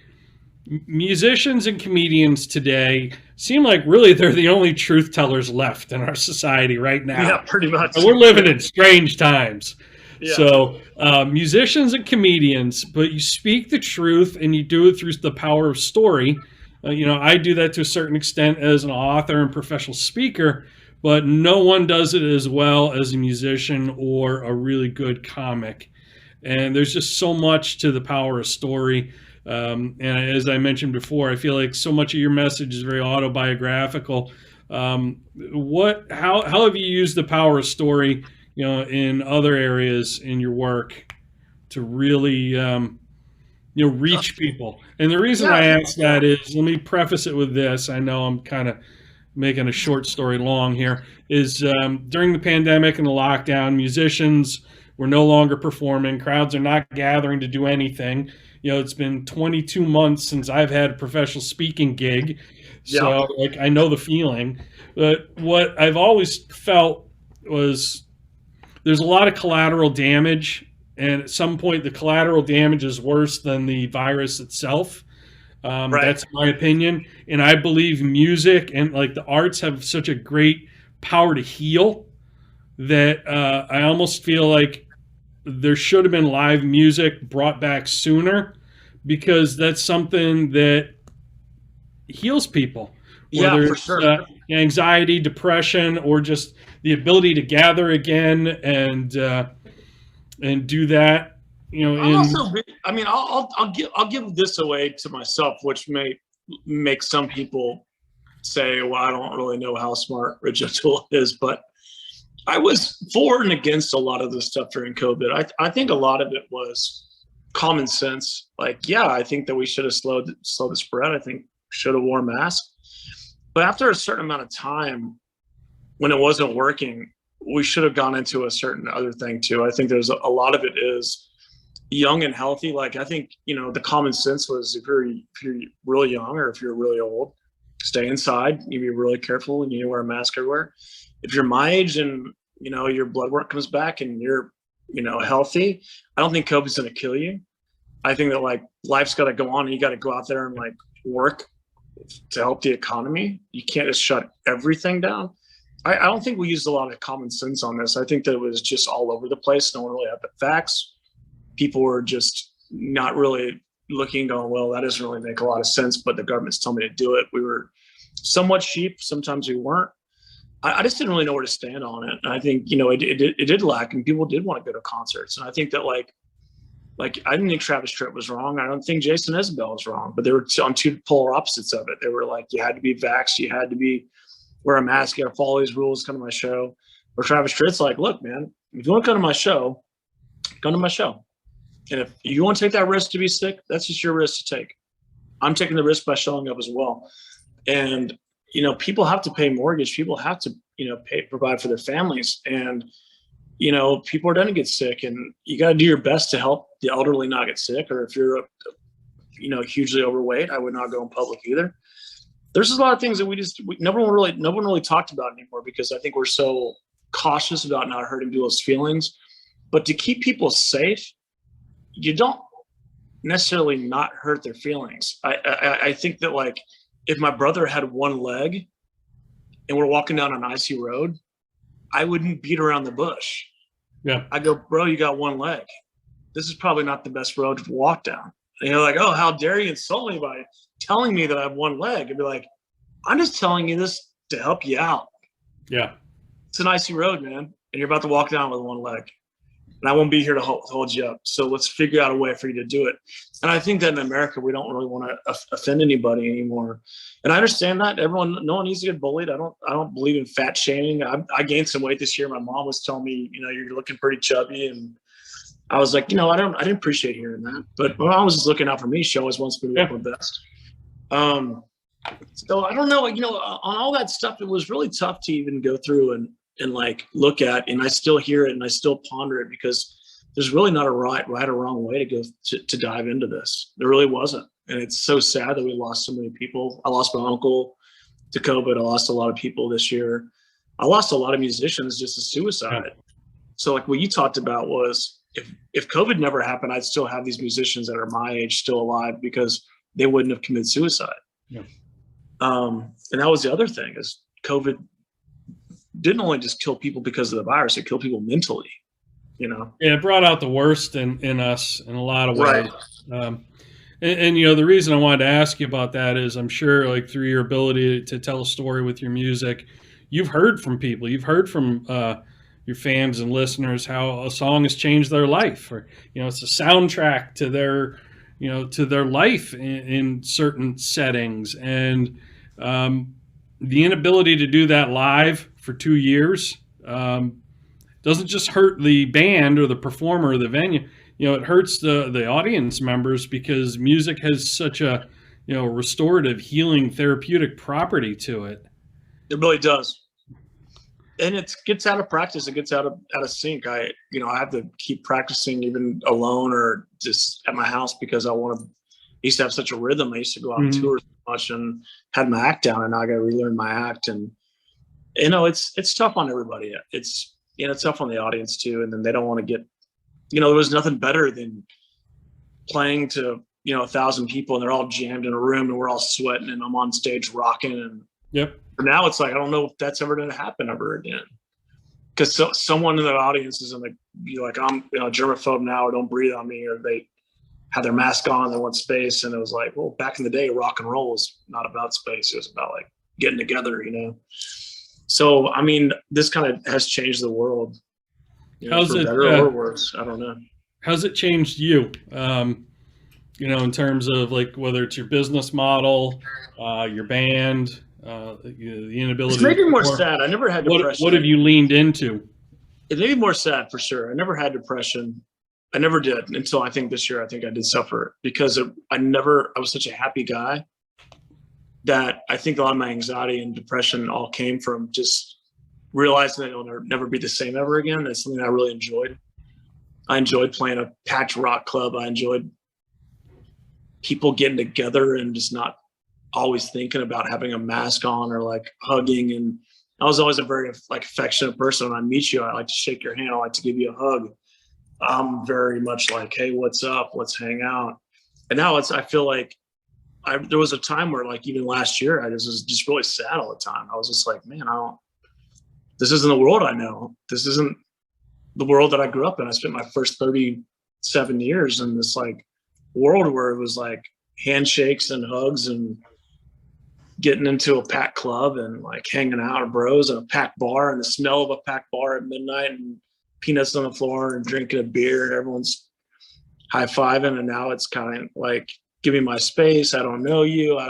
musicians and comedians today seem like really they're the only truth tellers left in our society right now. Yeah, pretty much. And we're living in strange times. Yeah. So musicians and comedians, but you speak the truth and you do it through the power of story. I do that to a certain extent as an author and professional speaker, but no one does it as well as a musician or a really good comic. And there's just so much to the power of story. And as I mentioned before, I feel like so much of your message is very autobiographical. How have you used the power of story, in other areas in your work to really, reach people? And the reason I ask that is, let me preface it with this. I know I'm kind of making a short story long here, is during the pandemic and the lockdown, musicians were no longer performing. Crowds are not gathering to do anything. It's been 22 months since I've had a professional speaking gig. So I know the feeling. But what I've always felt was there's a lot of collateral damage and at some point the collateral damage is worse than the virus itself. Right. That's my opinion, and I believe music and like the arts have such a great power to heal that I almost feel like there should have been live music brought back sooner, because that's something that heals people, Yeah, whether for it's sure. anxiety, depression, or just the ability to gather again and do that. I'll In also be, I mean, I'll give this away to myself, which may make some people say, well, I don't really know how smart Rich O'Toole is, but I was for and against a lot of this stuff during COVID. I think a lot of it was common sense. Like, yeah, I think that we should have slowed the spread. I think we should have worn masks. But after a certain amount of time, when it wasn't working, we should have gone into a certain other thing too. I think there's a lot of it is young and healthy. Like, I think, the common sense was if you're really young or if you're really old, stay inside. You be really careful and you wear a mask everywhere. If you're my age and your blood work comes back and you're healthy, I don't think COVID's going to kill you. I think that like life's got to go on and you got to go out there and like work to help the economy. You can't just shut everything down. I don't think we used a lot of common sense on this. I think that it was just all over the place. No one really had the facts. People were just not really looking, going, well, that doesn't really make a lot of sense, but the government's telling me to do it. We were somewhat sheep. Sometimes we weren't. I just didn't really know where to stand on it. And I think, it did lack, and people did want to go to concerts. And I think that like I didn't think Travis Tritt was wrong. I don't think Jason Isbell was wrong, but they were on two polar opposites of it. They were like, you had to be vaxxed, you had to wear a mask, you got to follow these rules, come to my show. Or Travis Tritt's like, look, man, if you want to come to my show, come to my show. And if you want to take that risk to be sick, that's just your risk to take. I'm taking the risk by showing up as well. And, people have to pay mortgage. People have to, provide for their families. And, people are going to get sick, and you got to do your best to help the elderly not get sick. Or if you're, hugely overweight, I would not go in public either. There's a lot of things that no one really talked about anymore, because I think we're so cautious about not hurting people's feelings. But to keep people safe, you don't necessarily not hurt their feelings. I think that like if my brother had one leg and we're walking down an icy road, I wouldn't beat around the bush. Yeah. I go, bro, you got one leg. This is probably not the best road to walk down. And you're like, oh, how dare you insult me by telling me that I have one leg? I'd be like, I'm just telling you this to help you out. Yeah. It's an icy road, man. And you're about to walk down with one leg. And I won't be here to hold you up. So let's figure out a way for you to do it. And I think that in America, we don't really want to offend anybody anymore. And I understand that no one needs to get bullied. I don't believe in fat shaming. I gained some weight this year. My mom was telling me, you're looking pretty chubby. And I was like, I didn't appreciate hearing that. But my mom was just looking out for me. She always wants me to look my best. So I don't know, on all that stuff, it was really tough to even go through and like look at, and I still hear it and I still ponder it, because there's really not a right or wrong way to go to dive into this. There really wasn't. And it's so sad that we lost so many people. I lost my uncle to COVID. I lost a lot of people this year. I lost a lot of musicians just to suicide. Yeah. So like what you talked about was if COVID never happened, I'd still have these musicians that are my age still alive, because they wouldn't have committed suicide. Yeah. And that was the other thing, is COVID didn't only just kill people because of the virus, it killed people mentally, Yeah, it brought out the worst in us in a lot of ways. Right. And the reason I wanted to ask you about that is I'm sure like through your ability to tell a story with your music, you've heard from people, you've heard from your fans and listeners how a song has changed their life, or, it's a soundtrack to their, to their life in certain settings. And the inability to do that live for 2 years doesn't just hurt the band or the performer or the venue. It hurts the audience members, because music has such a, restorative, healing, therapeutic property to it. It really does. And it gets out of practice. It gets out of sync. I have to keep practicing even alone or just at my house, because I used to have such a rhythm. I used to go out on tours so much and had my act down, and now I got to relearn my act. And, it's tough on everybody. It's, it's tough on the audience too. And then they don't want to get there was nothing better than playing to 1,000 people, and they're all jammed in a room, and we're all sweating, and I'm on stage rocking. And Yep. now it's like, I don't know if that's ever going to happen ever again, because someone in the audience is be like, I'm germaphobe now, or don't breathe on me, or they have their mask on, they want space. And it was like, well, back in the day, rock and roll was not about space. It was about like getting together, So, I mean, this kind of has changed the world. How's for it better or worse? I don't know. How's it changed you? In terms of like whether it's your business model, your band, the inability. It's made me more sad. I never had depression. What have you leaned into? It made me more sad for sure. I never had depression. I never did until I think this year. I think I did suffer because I was such a happy guy that I think a lot of my anxiety and depression all came from just realizing that it'll never be the same ever again. That's something I really enjoyed. I enjoyed playing a packed rock club. I enjoyed people getting together and just not always thinking about having a mask on or like hugging. And I was always a very like affectionate person. When I meet you, I like to shake your hand. I like to give you a hug. I'm very much like, hey, what's up? Let's hang out. And now I feel like there was a time where like even last year, I was just really sad all the time. I was just like, man, this isn't the world I know. This isn't the world that I grew up in. I spent my first 37 years in this like world where it was like handshakes and hugs and getting into a packed club and like hanging out with bros in a packed bar and the smell of a packed bar at midnight and peanuts on the floor and drinking a beer and everyone's high-fiving. And now it's kind of like, give me my space. I don't know you.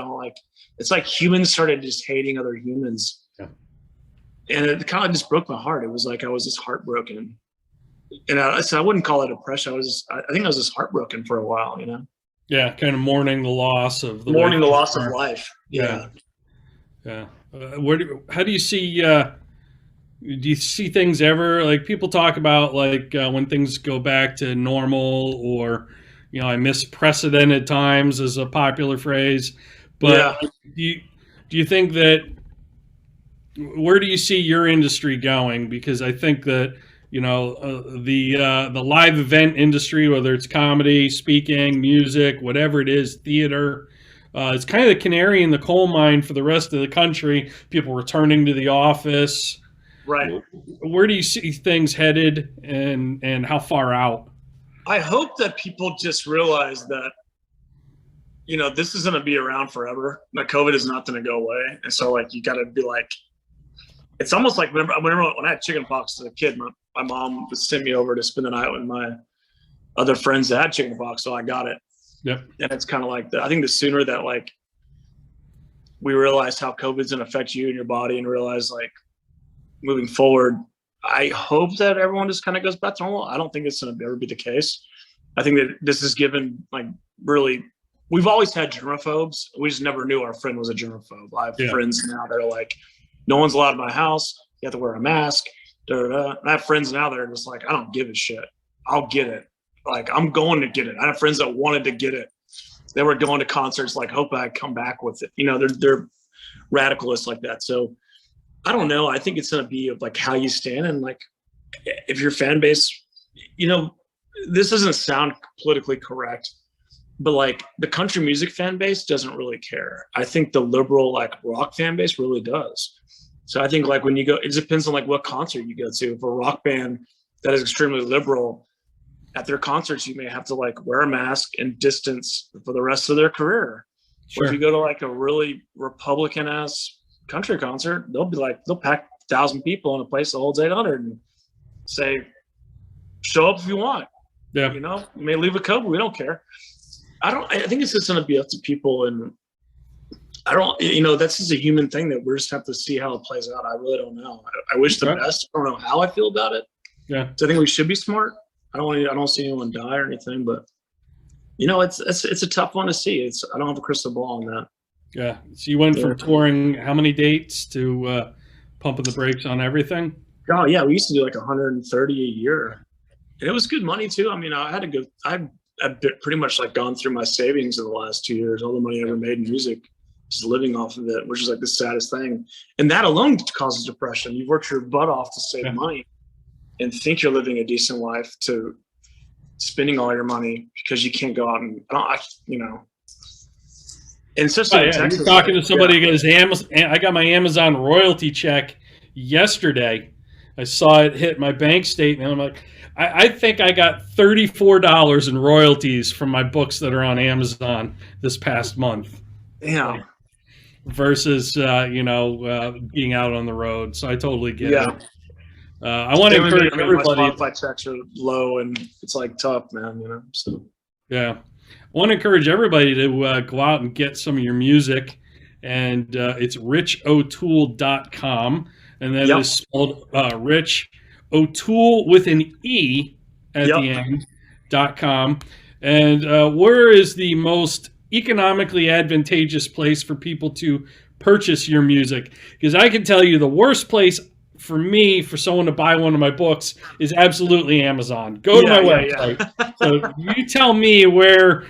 It's like humans started just hating other humans. Yeah. And it kind of just broke my heart. It was like I was just heartbroken. And I wouldn't call it depression. I think I was just heartbroken for a while, Yeah, kind of mourning the loss of of life. Yeah. Yeah. How do you see? Do you see things ever like people talk about like when things go back to normal, or I miss precedented times is a popular phrase, but do you think that where do you see your industry going? Because I think that the live event industry, whether it's comedy, speaking, music, whatever it is, theater, it's kind of the canary in the coal mine for the rest of the country. People returning to the office. Right. Where do you see things headed, and how far out? I hope that people just realize that, this is going to be around forever. Like COVID is not going to go away. And so like, you got to be like, it's almost like remember when I had chickenpox as a kid, my mom would send me over to spend the night with my other friends that had chickenpox. So I got it. Yep. And it's kind of like I think the sooner that like we realize how COVID's going to affect you and your body and realize like moving forward, I hope that everyone just kind of goes back to normal. I don't think it's going to ever be the case. I think that this is given like really, we've always had germaphobes. We just never knew our friend was a germaphobe. I have friends now that are like, no one's allowed in my house. You have to wear a mask. Da, da, da. And I have friends now that are just like, I don't give a shit. I'll get it. Like, I'm going to get it. I have friends that wanted to get it. They were going to concerts, like, hope I come back with it. They're radicalists like that. So I don't know. I think it's going to be of like how you stand. And like, if your fan base, this doesn't sound politically correct, but like the country music fan base doesn't really care. I think the liberal like rock fan base really does. So I think like when you go, it depends on like what concert you go to. If a rock band that is extremely liberal, at their concerts, you may have to like wear a mask and distance for the rest of their career. Sure. Or if you go to like a really Republican ass country concert, they'll pack 1,000 people in a place that holds 800 and say, show up if you want. Yeah. You may leave a coat, we don't care. I think it's just going to be up to people. And that's just a human thing that we're just have to see how it plays out. I really don't know. I wish the best. I don't know how I feel about it. Yeah. So I think we should be smart. I don't see anyone die or anything, but it's a tough one to see. I don't have a crystal ball on that. Yeah. So you went from touring how many dates to pumping the brakes on everything? Oh yeah. We used to do like 130 a year. And it was good money too. I mean, I've pretty much like gone through my savings in the last 2 years, all the money I ever made in music, just living off of it, which is like the saddest thing. And that alone causes depression. You've worked your butt off to save money and think you're living a decent life to spending all your money because you can't go out and you know. And especially in Texas, you're talking to somebody who goes, I got my Amazon royalty check yesterday. I saw it hit my bank statement. I'm like, I think I got $34 in royalties from my books that are on Amazon this past month. Yeah. Like, versus being out on the road. So I totally get it. I want to encourage everybody. My Spotify checks are low, and it's like tough, man. You know. So yeah. I want to encourage everybody to go out and get some of your music, and it's richotoole.com, and that is spelled Rich O'Toole with an E at the end.com. And where is the most economically advantageous place for people to purchase your music? Because I can tell you the worst place for me, for someone to buy one of my books, is absolutely Amazon. Go to my website. So you tell me where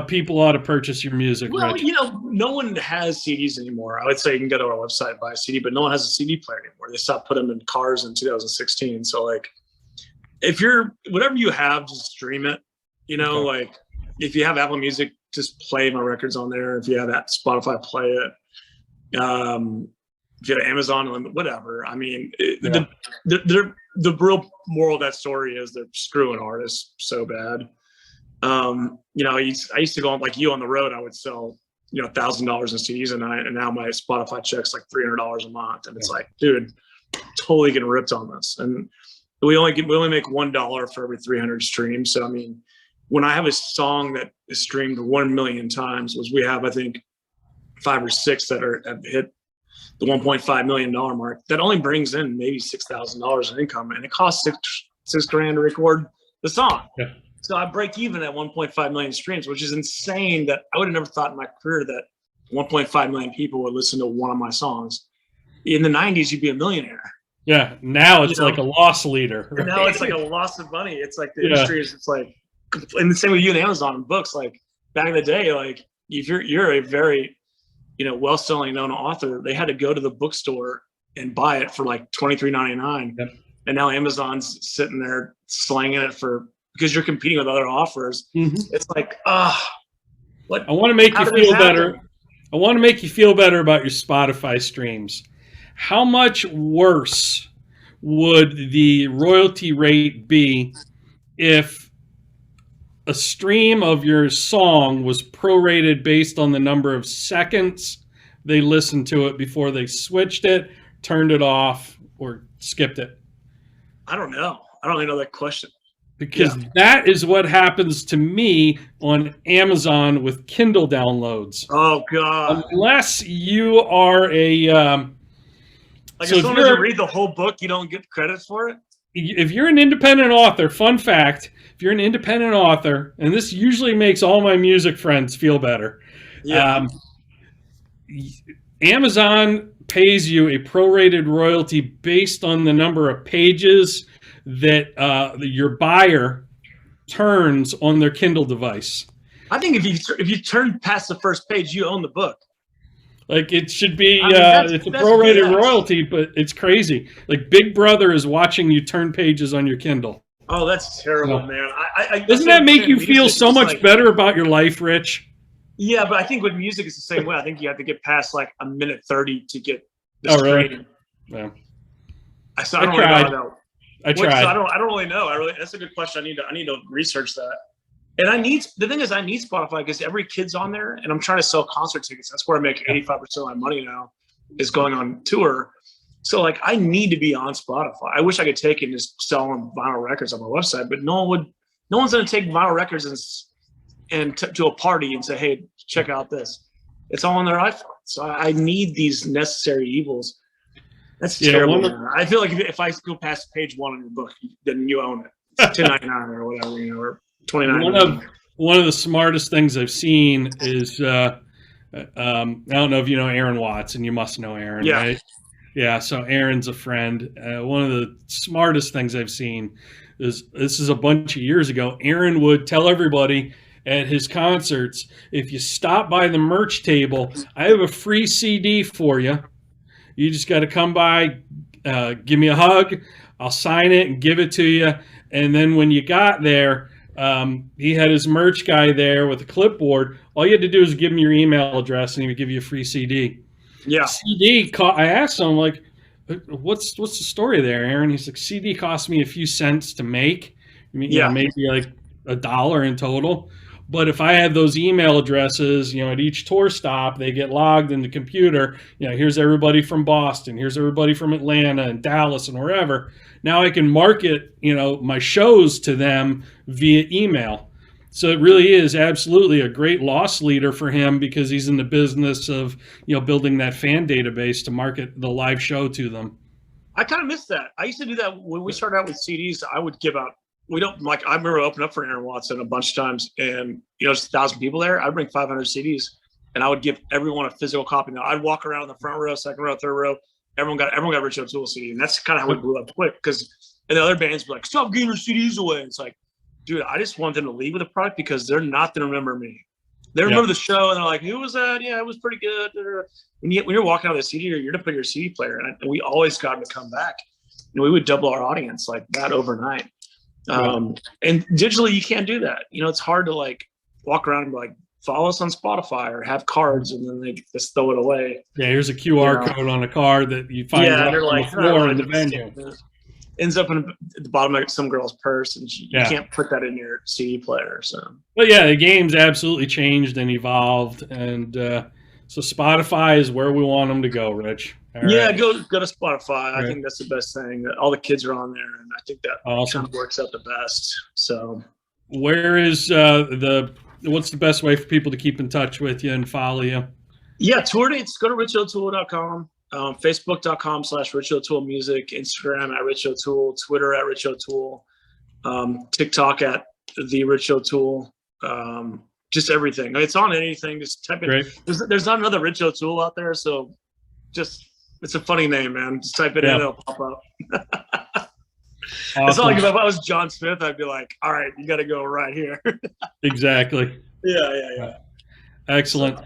people ought to purchase your music. Well, Rich. No one has CDs anymore. I would say you can go to our website and buy a CD, but no one has a CD player anymore. They stopped putting them in cars in 2016. So, like, if you're whatever you have, just stream it. Like if you have Apple Music, just play my records on there. If you have that Spotify, play it. If you have Amazon, whatever. I mean, the real moral of that story is they're screwing artists so bad. I used to go on, like you, on the road. I would sell, $1,000 in CDs a night, and now my Spotify check's like $300 a month, and it's like, dude, totally getting ripped on this. And we only make $1 for every 300 streams. So I mean, when I have a song that is streamed 1 million times, we have, I think, 5 or 6 that have hit the $1.5 million mark. That only brings in maybe $6,000 in income, and it costs $6,000 to record the song. Yeah. So I break even at 1.5 million streams, which is insane. That I would have never thought in my career that 1.5 million people would listen to one of my songs. In the 90s, you'd be a millionaire. Yeah. Now it's like a loss leader. Right? Now it's like a loss of money. It's like the industry is. It's like, and the same with you and Amazon and books. Like back in the day, like if you're a very well-selling known author, they had to go to the bookstore and buy it for like $23.99. Yep. And now Amazon's sitting there slanging it because you're competing with other offers. Mm-hmm. It's like, what? I want to make you feel better. I want to make you feel better about your Spotify streams. How much worse would the royalty rate be if a stream of your song was prorated based on the number of seconds they listened to it before they switched it, turned it off, or skipped it? I don't know. I don't even know that question. Because that is what happens to me on Amazon with Kindle downloads. Oh, God. Unless you are a... like if someone doesn't read the whole book, you don't get credit for it? If you're an independent author, fun fact, if you're an independent author, and this usually makes all my music friends feel better, Amazon pays you a prorated royalty based on the number of pages that your buyer turns on their Kindle device. I think if you turn past the first page, you own the book. Like it should be, it's a prorated royalty, but it's crazy. Like Big Brother is watching you turn pages on your Kindle. Oh, that's terrible, man. Doesn't that make you feel so much better about your life, Rich? Yeah, but I think with music it's the same way. I think you have to get past like a minute 30 to get the stream. Really? Yeah. I don't really know. I tried. I don't really know. That's a good question. I need to research that. And the thing is I need Spotify because every kid's on there, and I'm trying to sell concert tickets. That's where I make 85% of my money now, is going on tour. So like I need to be on Spotify. I wish I could take it and just sell them vinyl records on my website, but no one's going to take vinyl records and to a party and say, hey, check out this. It's all on their iPhone. So I need these necessary evils. That's terrible. I feel like if I go past page 1 on your book, then you own it. It's $10.99 or whatever, or $29. One of the smartest things I've seen is I don't know if you know Aaron Watts, and you must know Aaron, right? Yeah. So Aaron's a friend. One of the smartest things I've seen is, this is a bunch of years ago, Aaron would tell everybody at his concerts, if you stop by the merch table, I have a free CD for you. You just got to come by, give me a hug. I'll sign it and give it to you. And then when you got there, He had his merch guy there with a clipboard. All you had to do is give him your email address, and he would give you a free CD. Yeah. I asked him, like, what's the story there, Aaron? He's like, CD cost me a few cents to make. I mean, Yeah. maybe like $1 in total. But if I had those email addresses, at each tour stop, they get logged in the computer. Here's everybody from Boston. Here's everybody from Atlanta and Dallas and wherever. Now I can market, my shows to them via email. So it really is absolutely a great loss leader for him, because he's in the business of, building that fan database to market the live show to them. I kind of miss that. I used to do that when we started out with CDs. I would give out. I remember opening up for Aaron Watson a bunch of times, and there's 1,000 people there. I'd bring 500 CDs, and I would give everyone a physical copy. Now I'd walk around in the front row, second row, third row. Everyone got Rich O'Toole CD, and that's kind of how we blew up quick. Because the other bands were like, "Stop giving your CDs away." It's like, dude, I just want them to leave with a product, because they're not going to remember me. They remember the show, and they're like, "Who was that? Yeah, it was pretty good." When you're walking out of the CD, you're to put your CD player, and we always got them to come back. We would double our audience like that overnight. And digitally, you can't do that. It's hard to like walk around and be like, follow us on Spotify or have cards, and then they just throw it away. Yeah, here's a QR code on a card that you find on the floor in the venue. Ends up in the bottom of some girl's purse, and you can't put that in your CD player. So, but yeah, the game's absolutely changed and evolved, and so Spotify is where we want them to go, Rich. Right. Go to Spotify. Right. I think that's the best thing. All the kids are on there, and I think that kind of works out the best. So, where is what's the best way for people to keep in touch with you and follow you? Yeah, tour dates. Go to richotoole.com. Facebook.com/Rich O'Toole Music, Instagram at Rich O'Toole, Twitter at Rich O'Toole, TikTok at the Rich O'Toole. Just everything. It's on anything. Just type in. There's not another Rich O'Toole out there, so it's a funny name, man. Just type it in, it'll pop up. Awesome. It's not like if I was John Smith, I'd be like, all right, you got to go right here. Exactly. Yeah. Excellent.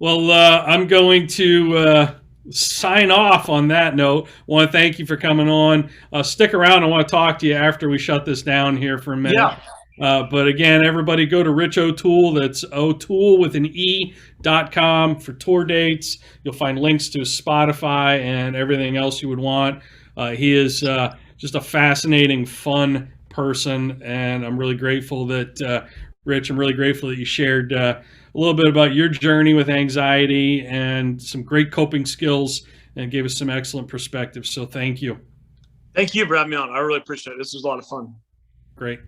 Well, I'm going to sign off on that note. I want to thank you for coming on. Stick around. I want to talk to you after we shut this down here for a minute. Yeah. But again, everybody go to Rich O'Toole. That's O'Toole with an E.com for tour dates. You'll find links to his Spotify and everything else you would want. He is just a fascinating, fun person, and I'm really grateful that, Rich, I'm really grateful that you shared a little bit about your journey with anxiety and some great coping skills, and gave us some excellent perspective. So thank you. Thank you for having me on. I really appreciate it. This was a lot of fun. Great.